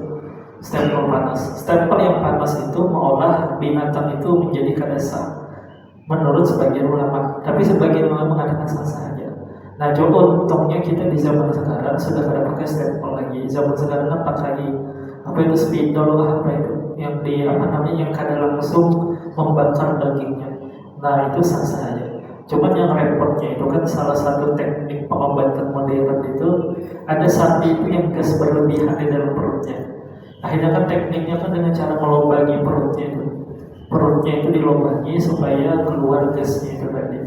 Stempel panas. Stempel yang panas itu mengolah binatang itu menjadi kada sah menurut sebagian ulama. Tapi sebagian ulama mengatakan sah saja. Nah, coba untungnya kita di zaman sekarang sudah kada pakai stempel lagi. Zaman sekarang kan pakai apa itu spidol lah apa itu yang di apa namanya yang kada langsung membakar dagingnya. Nah, itu sah saja. Cuman yang repotnya itu kan salah satu teknik pengobatan modern itu ada sapi itu yang gas berlebihan di dalam perutnya. Akhirnya kan tekniknya kan dengan cara melobangi perutnya itu. Perutnya itu dilobangi supaya keluar gasnya itu tadi.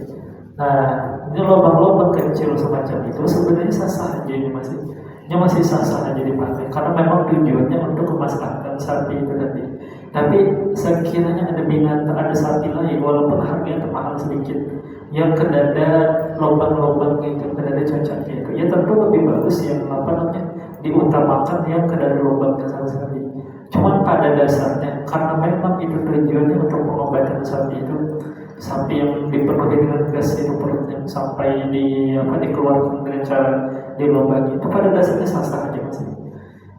Nah, ini lubang-lubang kecil semacam itu sebenarnya sah-sah aja ini masih sah-sah aja dipakai karena memang tujuannya untuk kemaslahatan sapi itu tadi. Tapi sekiranya ada binatang, ada sapi lain walaupun harganya mahal sedikit yang kedada lubang-lubang itu, kedada cacatnya itu, ya tentu lebih bagus yang apa namanya diutamakan yang kedada lubangnya sama sekali. Cuman pada dasarnya karena memang itu tujuannya untuk pengobatan sapi itu, sapi yang dipenuhi dengan gas itu perutnya sampai dikeluarkan dengan cara dilubangi, itu pada dasarnya sah-sah aja masih.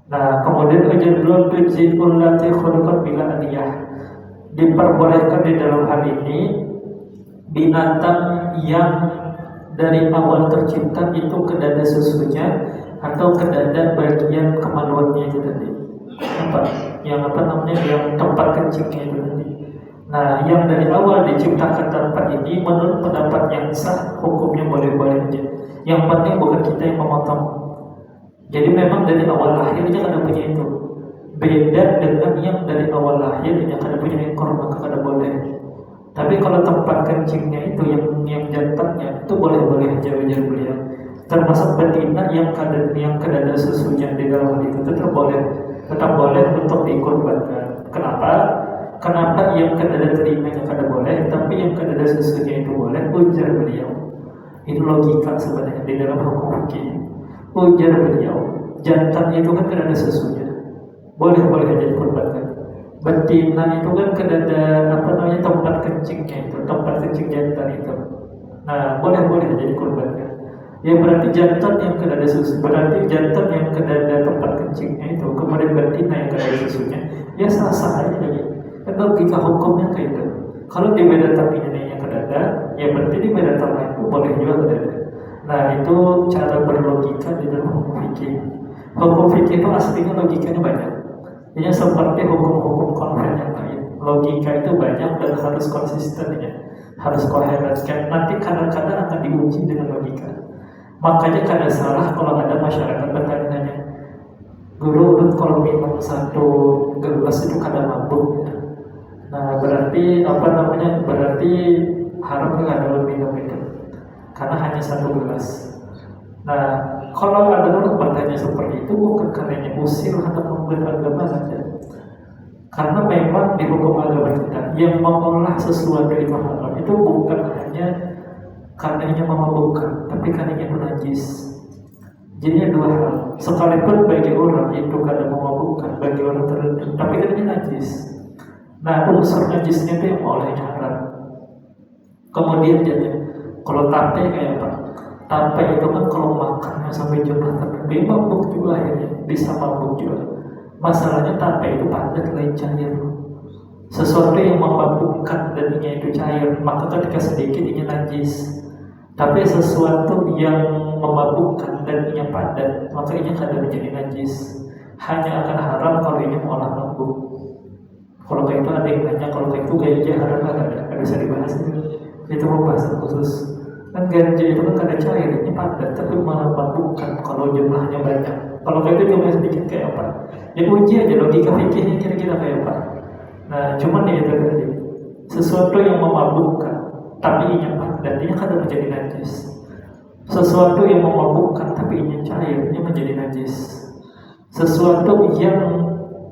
Nah kemudian ujadul tujibul lati khuluqan bila adiyah, diperbolehkan di dalam hal ini binatang yang dari awal tercipta itu kedada susunya atau kedada bagian kemaluannya itu tadi. Yang tempat kencingnya itu tadi. Nah, yang dari awal diciptakan tempat ini menurut pendapat yang sah hukumnya boleh-boleh aja. Yang penting bukan kita yang memotong. Jadi memang dari awal lahirnya kada punya itu. Beda dengan yang dari awal lahirnya kada punya ekor maka kada boleh. Tapi kalau tempat kencingnya itu yang jantannya itu boleh-boleh aja ujar beliau. Termasuk betina yang kada susunya di dalam itu tetap boleh untuk dikorbankan. Kenapa yang kada terimanya kada boleh, tapi yang kada susunya itu boleh? Ujar beliau. Itu logika sebenarnya di dalam hukum fikih. Ujar beliau, jantan itu kan kada susunya, boleh aja dikorbankan. Betina itu kan kedada tempat kencingnya itu, tempat kencing jantan itu. Nah, boleh aja dikorbankan. Ya berarti jantan yang kedada susu, berarti jantan yang kedada tempat kencingnya itu, kemudian betina yang kedada susunya, ya sah-sah aja jadi. Kan logika hukumnya kayak itu. Kalau di beda tapinya yang kedada, ya berarti di beda tapinya itu boleh juga kedada. Nah itu cara berlogika di dalam hukum fikih. Hukum fikih itu aslinya logikanya banyak. Ini seperti hukum-hukum konven yang lain. Logika itu banyak dan harus konsisten ya, harus koheren. Nanti kadang-kadang akan diuji dengan logika. Makanya kada salah kalau ada masyarakat bertanya, guru kalau minum 1 gelas itu kada mabuk. Nah berarti berarti haram kada minum itu karena hanya 1 gelas. Nah kalau ada orang bertanya seperti itu bukan karena usil atau membela agama saja, karena memang di hukum agama kita yang mengolah sesuatu itu halal itu bukan hanya karenanya memabukkan, tapi karenanya itu najis. Jadinya dua hal. Sekalipun bagi orang itu kadang memabukkan, bagi orang tertentu, tapi kan ini najis. Nah, unsur najisnya itu yang olehnya haram. Kemudian jadi kalau tape kayak apa? Tape itu kan kalau makannya sampai jumlah tertentu, mabuk juga akhirnya, bisa mabuk juga. Masalahnya tape itu padat lain cair. Sesuatu yang memabukkan dagingnya itu cair, maka ketika sedikit ini najis. Tapi sesuatu yang memabukkan dagingnya padat, maka ini kadang menjadi najis. Hanya akan haram kalau ini mengolah mabuk. Kalau kayak itu ada yang nanya, kalau kayak itu ganja haram nggak ada bisa dibahas itu pembahasan khusus. Kan ganja itu kan ada cair, ini padat, tapi memabukkan kalau jumlahnya banyak. Kalau kayak itu jumlahnya sedikit kayak apa? Ya uji aja logika fikihnya kira-kira kayak apa. Nah, cuman ya itu tadi sesuatu yang memabukkan tapi ini padat, ini kadang menjadi najis. Sesuatu yang memabukkan tapi ini cair, ini menjadi najis. Sesuatu yang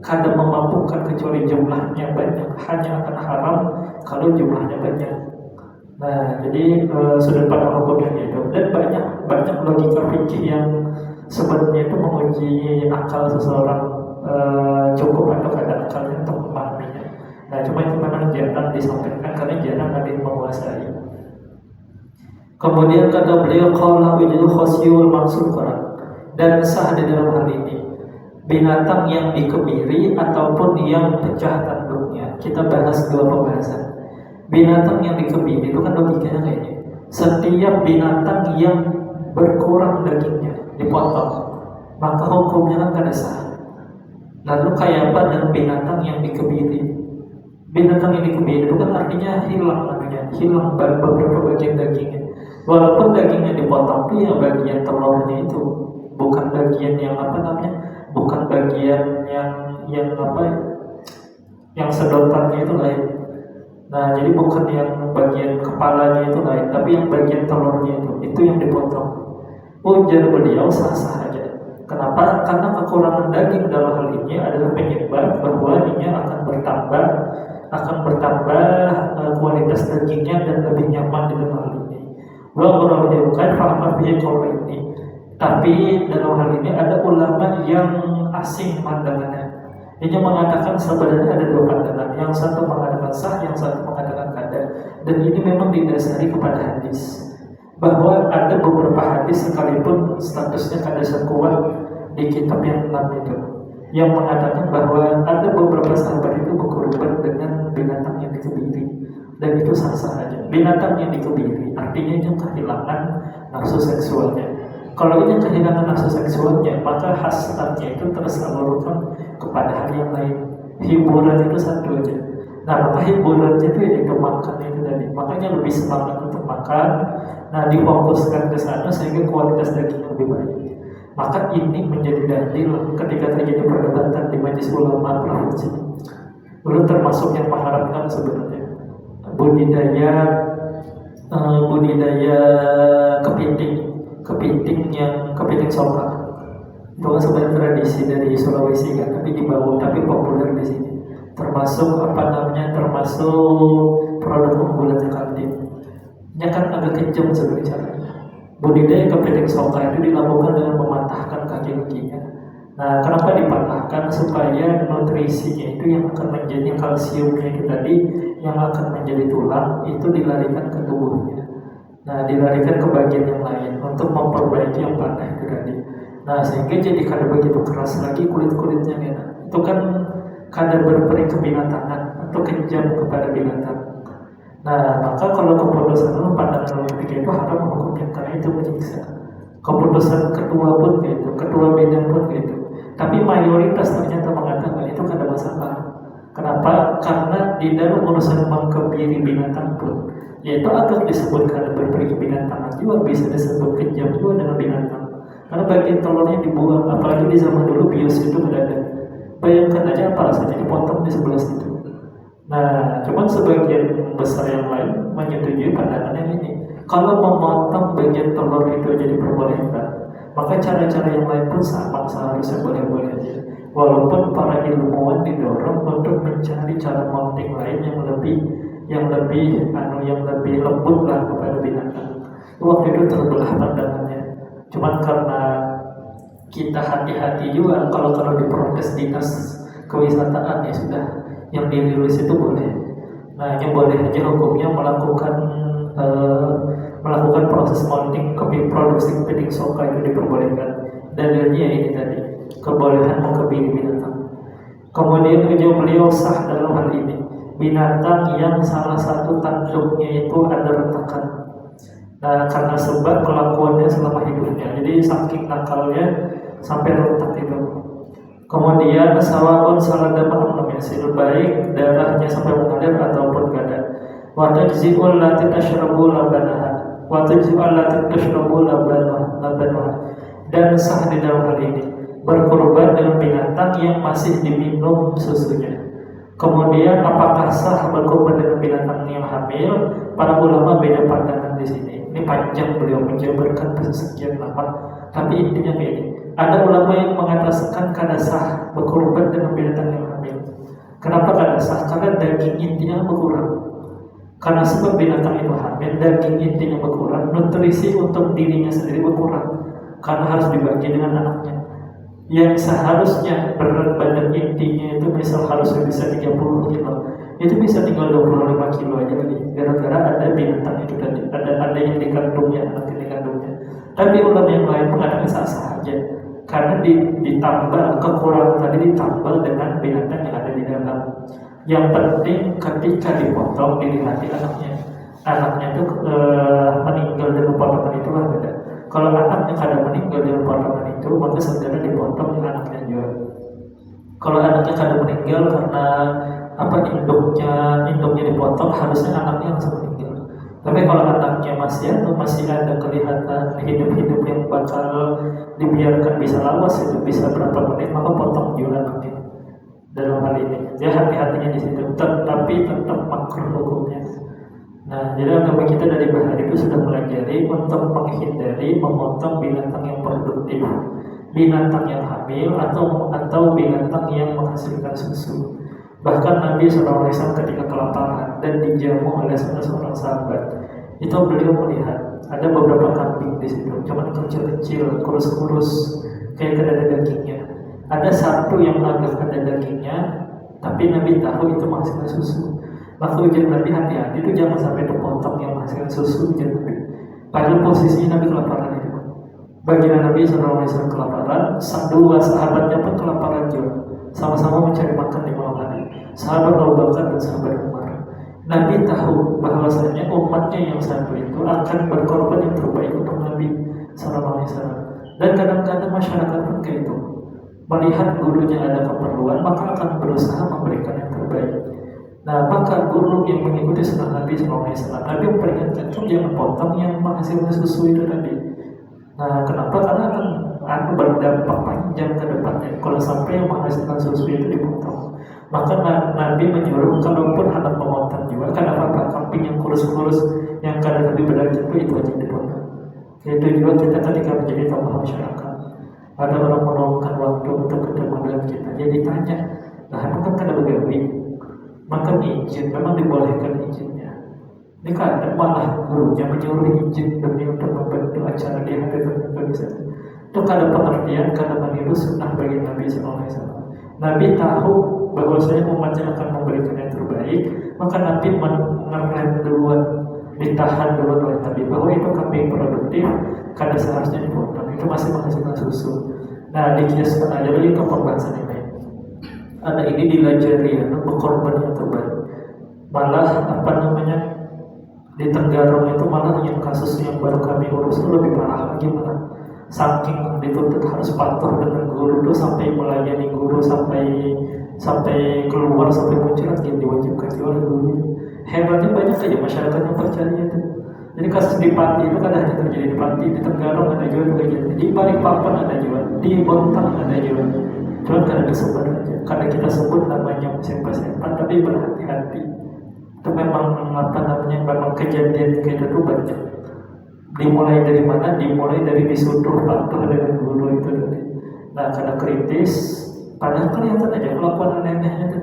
kadang memabukkan kecuali jumlahnya banyak, hanya akan haram kalau jumlahnya banyak. Nah, jadi sudut pandang hukumnya itu, dan banyak logika fikih yang sebenarnya itu menguji akal seseorang cukup atau ada akalnya untuk memahaminya. Nah, cuma itu memang jarang disampaikan karena jarang ada yang menguasai. Kemudian kata beliau, qala wajhu khasyul maksud Quran, dan sah di dalam hal ini binatang yang dikebiri ataupun yang pecah tanduknya. Kita bahas dua pembahasan. Binatang yang dikebiri itu kan logikanya kayak ini. Setiap binatang yang berkurang dagingnya dipotong, maka hukumnya kan kada sah. Lalu kayak apa dengan binatang yang dikebiri? Binatang yang dikebiri itu kan artinya hilang beberapa bagian dagingnya. Walaupun dagingnya dipotong, itu yang bagian telurnya itu, bukan bagian yang bukan bagian yang yang sedotannya itu lain. Nah, jadi bukan yang bagian kepalanya itu lain, tapi yang bagian telurnya itu yang dipotong. Ujar beliau sah-sah aja. Kenapa? Karena kekurangan daging dalam hal ini adalah penyebab bahwa ini akan bertambah kualitas dagingnya dan lebih nyaman di dalam hal ini. Bukan faham kalau ini. Tapi dalam hal ini ada ulama yang asing pandangannya. Ini mengatakan sebenarnya ada dua pandangan. Yang satu mengatakan sah, yang satu mengatakan kada. Dan ini memang didasari kepada hadis. Bahwa ada beberapa hadis sekalipun statusnya kada sekuat di kitab yang 6 itu, yang mengatakan bahwa ada beberapa sahabat itu berkorban dengan binatang yang dikebiri, dan itu sah-sah saja. Binatang yang dikebiri artinya yang kehilangan nafsu seksualnya. Kalau ini kehilangan nafsu seksualnya, maka hasratnya itu tersalurkan kepada hal yang lain. Hiburan itu satu aja. Nah, maka hiburannya itu yaitu makan itu tadi. Makanya lebih semangat untuk makan. Nah, difokuskan ke sana sehingga kualitas daging lebih baik. Maka ini menjadi dalil ketika terjadi perdebatan di majelis ulama provinsi. Belum termasuk yang mengharapkan sebenarnya budidaya kepiting soka. Itu kan sebenarnya tradisi dari Sulawesi kan, tapi tapi populer di sini. Termasuk produk unggulannya Kaltim. Ini kan agak kejam sebenarnya caranya. Budidaya kepiting soka itu dilakukan dengan mematahkan kaki-kakinya. Nah, kenapa dipatahkan? Supaya nutrisinya itu yang akan menjadi kalsiumnya itu tadi, yang akan menjadi tulang, itu dilarikan ke tubuhnya. Nah, dilarikan ke bagian yang lain untuk memperbaiki yang patah itu tadi. Nah, sehingga jadi kada begitu keras lagi kulit-kulitnya ya. Itu kan kada berperi kebinatangan atau kejam kepada binatang. Nah, maka kalau keputusan pandangan ketika itu haram menghukumnya karena itu menyiksa. Keputusan ketua pun kayak itu, ketua bidang pun kayak itu. Tapi mayoritas ternyata mengatakan itu kada masalah. Kenapa? Karena di dalam urusan mengkebiri binatang pun, yaitu agak disebut kada berperi kebinatangan juga, bisa disebut kejam juga dengan binatang. Karena bagian telurnya dibuang, apalagi di zaman dulu bios itu ada. Bayangkan aja apa rasanya dipotong di sebelah situ. Nah, cuman sebagian besar yang lain menyetujui pandangan yang ini. Kalau memotong bagian telur itu jadi diperbolehkan, maka cara-cara yang lain pun sama, seharusnya boleh-boleh aja. Walaupun para ilmuwan didorong untuk mencari cara mounting lain yang lebih lembut lah kepada binatang. Waktu itu terbelah pandangannya. Cuman karena kita hati-hati juga kalau diprotes dinas kewisataan ya sudah, yang dirilis itu boleh. Nah ini boleh aja hukumnya melakukan proses mounting produksi kepiting soka itu diperbolehkan. Dalilnya ini tadi kebolehan mengkebiri binatang. Kemudian ujar beliau sah dalam hal ini binatang yang salah satu tanduknya itu ada retakan. Nah karena sebab kelakuannya selama hidupnya, jadi saking nakalnya sampai retak itu. Kemudian sawabun salada menumyasil, baik darahnya sampai mengalir ataupun gada. Wa tajzi'ul lati tashrabu labanaha wa tajzi'ul lati tashrabu labanaha. Dan sah di dalam hal ini berkorban dengan binatang yang masih diminum susunya. Kemudian apakah sah berkorban dengan binatang yang hamil? Para ulama beda pandangan di sini. Ini panjang beliau menjabarkan sekian lama, tapi intinya begini. Ada ulama yang mengatakan kada sah berkorban dengan binatang yang hamil. Kenapa kada sah? Karena daging intinya berkurang. Karena sebab binatang itu hamil, daging intinya berkurang, nutrisi untuk dirinya sendiri berkurang. Karena harus dibagi dengan anaknya. Yang seharusnya berat badan intinya itu misal harusnya bisa 30 kilo, itu bisa tinggal 25 kilo aja lagi. Gara-gara ada binatang itu tadi, ada yang dikandungnya, anak yang dikandungnya. Tapi ulama yang lain mengatakan sah-sah aja. Karena ditambal kekurangan tadi ditambal dengan binatang yang ada di dalam. Yang penting ketika dipotong dilihat anaknya itu meninggal dengan potongan itu lah beda. Kalau anaknya kada meninggal dengan potongan itu, maka saudara dipotong dengan anaknya juga. Kalau anaknya kada meninggal karena induknya dipotong, harusnya anaknya langsung meninggal. Tapi kalau anaknya masih ada kelihatan hidup yang bakal dibiarkan bisa lawas, itu bisa berapa menit, maka potong juga anaknya. Dalam hal ini, ya hati-hatinya di situ. Tapi tetap makruh hukumnya. Nah, jadi agama kita dari bahar itu sudah pelajari untuk menghindari memotong binatang yang produktif, binatang yang hamil atau binatang yang menghasilkan susu. Bahkan Nabi SAW ketika kelaparan dan dijamu oleh salah seorang sahabat, itu beliau melihat ada beberapa kambing di situ, cuman kecil-kecil, kurus-kurus, kayak ada dagingnya. Ada satu yang agak ada dagingnya, tapi Nabi tahu itu menghasilkan susu. Maka ujian Nabi hati-hati itu jangan sampai dipotong yang menghasilkan susu ujian Nabi. Padahal posisinya Nabi kelaparan itu. Baginda Nabi SAW kelaparan, dua sahabatnya pun kelaparan juga, sama-sama mencari makan di malam hari. Sahabat Abu Bakar dan sahabat Umar. Nabi tahu bahwasanya umatnya yang satu itu akan berkorban yang terbaik untuk Nabi SAW. Dan kadang-kadang masyarakat pun kayak itu, melihat gurunya ada keperluan, maka akan berusaha memberikan yang terbaik. Nah, maka guru yang mengikuti sunnah Nabi SAW, Nabi memperingatkan jangan potong yang menghasilkan susu itu tadi. Nah, kenapa? Karena akan berdampak panjang ke depannya kalau sampai yang menghasilkan susu itu dipotong. Maka Nabi menyuruh kalaupun anak memotong juga, kan apa kambing yang kurus-kurus yang kadang lebih berdarjat itu wajib dipotong. Itu juga kita ketika menjadi tokoh masyarakat, ada orang meluangkan waktu untuk ketemu dengan kita, jadi tanya, nah apakah kada begawi? Maka izin, memang dibolehkan izinnya. Ini kadang malah gurunya menyuruh izin demi untuk membantu acara di hari tertentu misalnya. Itu kada pengertian, kada meniru sunnah bagi Nabi SAW. Nabi tahu bahwasanya umatnya akan memberikan yang terbaik, maka Nabi mengerem duluan, ditahan duluan oleh Nabi bahwa itu kambing produktif, kada seharusnya dipotong, itu masih menghasilkan susu. Nah, dikiaskan aja lagi ke pembahasan ini. Ada ini dilajari ya, berkorban yang terbaik. Malah di Tenggarong itu malah yang kasus yang baru kami urus itu lebih parah lagi malah. Saking dituntut harus patuh dengan guru itu sampai melayani guru sampai keluar sampai muncrat yang diwajibkan oleh guru. Hebatnya banyak aja masyarakat yang percaya itu. Jadi kasus di Pati itu kan hanya terjadi di Pati, di Tenggarong ada juga begitu, di Balikpapan ada juga, di Bontang ada juga. Cuma karena disebut aja, karena kita sebut namanya simpan, tapi berhati-hati. Itu memang memang kejadian kayak itu banyak. Dimulai dari mana? Dimulai dari disuruh patuh dengan guru itu tadi. Nah, karena kritis, padahal kelihatan aja kelakuan aneh-anehnya itu.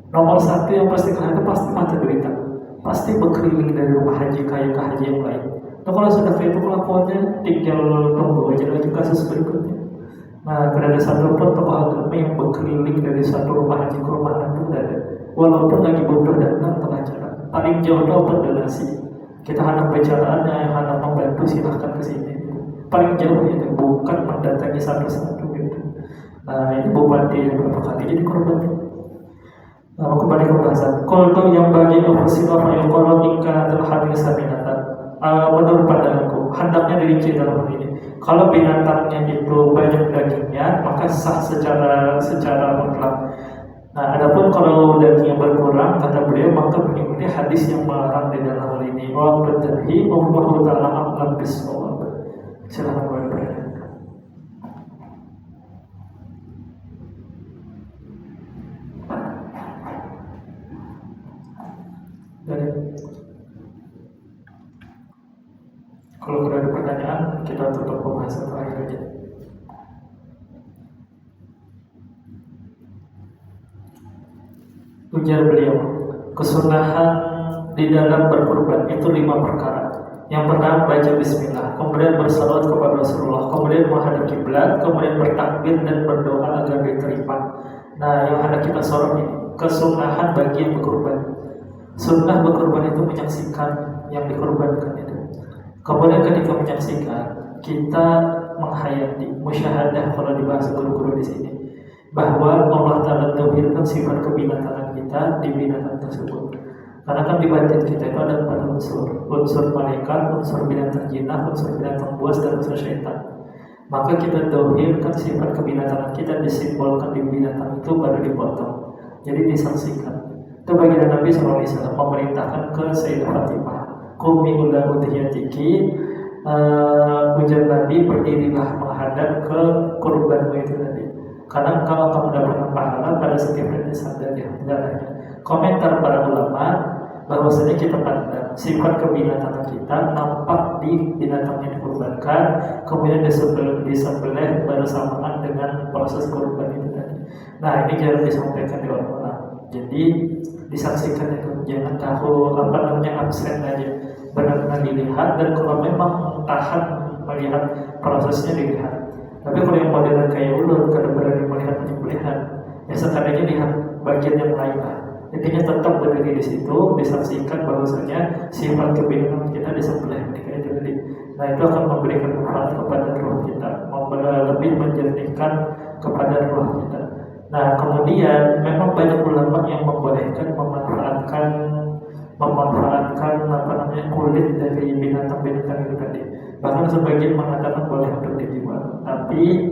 Nomor satu yang pasti kelihatan pasti mata berita, pasti berkeliling dari rumah haji kayak ke haji yang lain. Nah, kalau sudah kayak itu kelakuannya, tinggal tunggu aja lagi kasus berikutnya. Nah, tidak ada satupun tokoh agama yang berkeliling dari satu rumah haji ke rumah lain itu tidak ada. Walaupun lagi bodoh datang tengah jalan, paling jauh itu berdonasi. Kita hendak bicaraannya, yang hendak membantu silahkan ke sini. Paling jauh itu bukan mendatangi satu-satu gitu. Nah, ini bupati beberapa kali jadi korbannya. Nah, kembali ke pembahasan. Kalau yang bagi ofisi orang yang kalau nikah adalah hamil saminatan, menurut pandanganku, hendaknya dirinci dalam hal ini. Kalau binatangnya itu banyak dagingnya, maka sah secara mutlak. Nah, adapun kalau dagingnya berkurang, kata beliau, maka mengikuti hadis yang melarang di dalam hal ini. Wa badhi Allahu ta'ala a'lam bis-shawab. Silakan bertanya. Dari kalau tidak ada pertanyaan, kita tutup pembahasan terakhir aja. Ujar beliau, kesunahan di dalam berkurban itu 5 perkara. Yang pertama baca bismillah, kemudian bersalawat kepada Rasulullah, kemudian menghadap kiblat, kemudian bertakbir dan berdoa agar diterima. Nah, yang hendak kita sorot ini kesunahan bagi yang berkurban. Sunnah berkurban itu menyaksikan yang dikurbankan itu. Kemudian ketika menyaksikan, kita menghayati, musyahadah kalau dibahas guru-guru di sini, bahwa Allah Ta'ala tauhidkan sifat kebinatangan kita di binatang tersebut. Karena kan di batin kita itu ada 4 unsur malaikat, unsur binatang jinnah, unsur binatang buas, dan unsur syaitan. Maka kita tauhidkan sifat kebinatangan kita disimbolkan di binatang itu baru dipotong. Jadi disaksikan. Itu baginda Nabi SAW memerintahkan ke Sayyidah Fatimah, Qumi ula udhiyatiki, ujar Nabi, berdirilah menghadap ke kurbanmu itu tadi, karena engkau akan mendapatkan pahala pada setiap rilisan dan darahnya. Komentar para ulama bahwasanya kita pandang sifat kebinatangan kita nampak di binatang yang dikurbankan, kemudian disembelih bersamaan dengan proses kurban itu tadi. Nah, ini jarang disampaikan di orang-orang. Jadi disaksikan itu, jangan tahu absen aja, benar-benar dilihat, dan kalau memang tahan melihat prosesnya dilihat. Tapi kalau yang modern kayak ulun, kada berani melihat penyembelihan, ya sekadangnya lihat bagian yang lain lah. Intinya tetap berdiri di situ, disaksikan bahwasanya sifat kebinatangan kita disembelih kayak itu tadi. Nah, itu akan memberikan manfaat kepada roh kita, lebih menjernihkan kepada roh kita. Nah, kemudian memang banyak ulama yang membolehkan memanfaatkan kulit dari binatang-binatang itu tadi. Bahkan sebagian mengatakan boleh untuk dijual. Tapi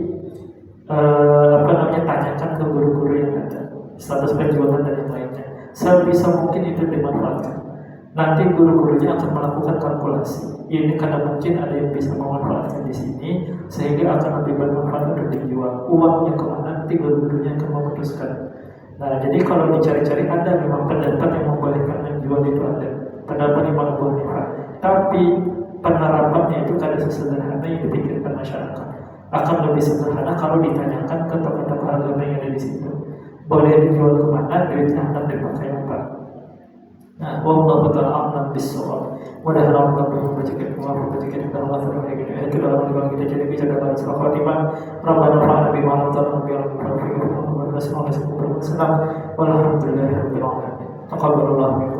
tanyakan ke guru-guru yang ada status penjualan dan yang lainnya. Sebisa mungkin itu dimanfaatkan. Nanti guru-gurunya akan melakukan kalkulasi. Ini karena mungkin ada yang bisa memanfaatkan di sini, sehingga akan lebih bermanfaat untuk dijual. Uangnya kemana, nanti guru-gurunya akan memutuskan. Nah, jadi kalau dicari-cari ada memang pendapat yang membolehkan menjual itu ada. Pendapat Imam Abu Hanifah. Tapi penerapannya itu kada sesederhana yang dipikirkan masyarakat. Akan lebih sederhana kalau ditanyakan ke tokoh-tokoh agama yang ada di situ. Boleh dijual kemana, duitnya akan dipakai apa? Nah, wallahu ta'ala a'lam bis-shawab. Mudah-mudahan Allah berbahagia kita Allah terbaik ini. Kita orang kita jadi bisa dapat khatimah. Rabbana fa'ala bima lamtana bi'al mu'min wa sallallahu alaihi wa sallam. Walhamdulillahirabbil alamin. Taqabbalallahu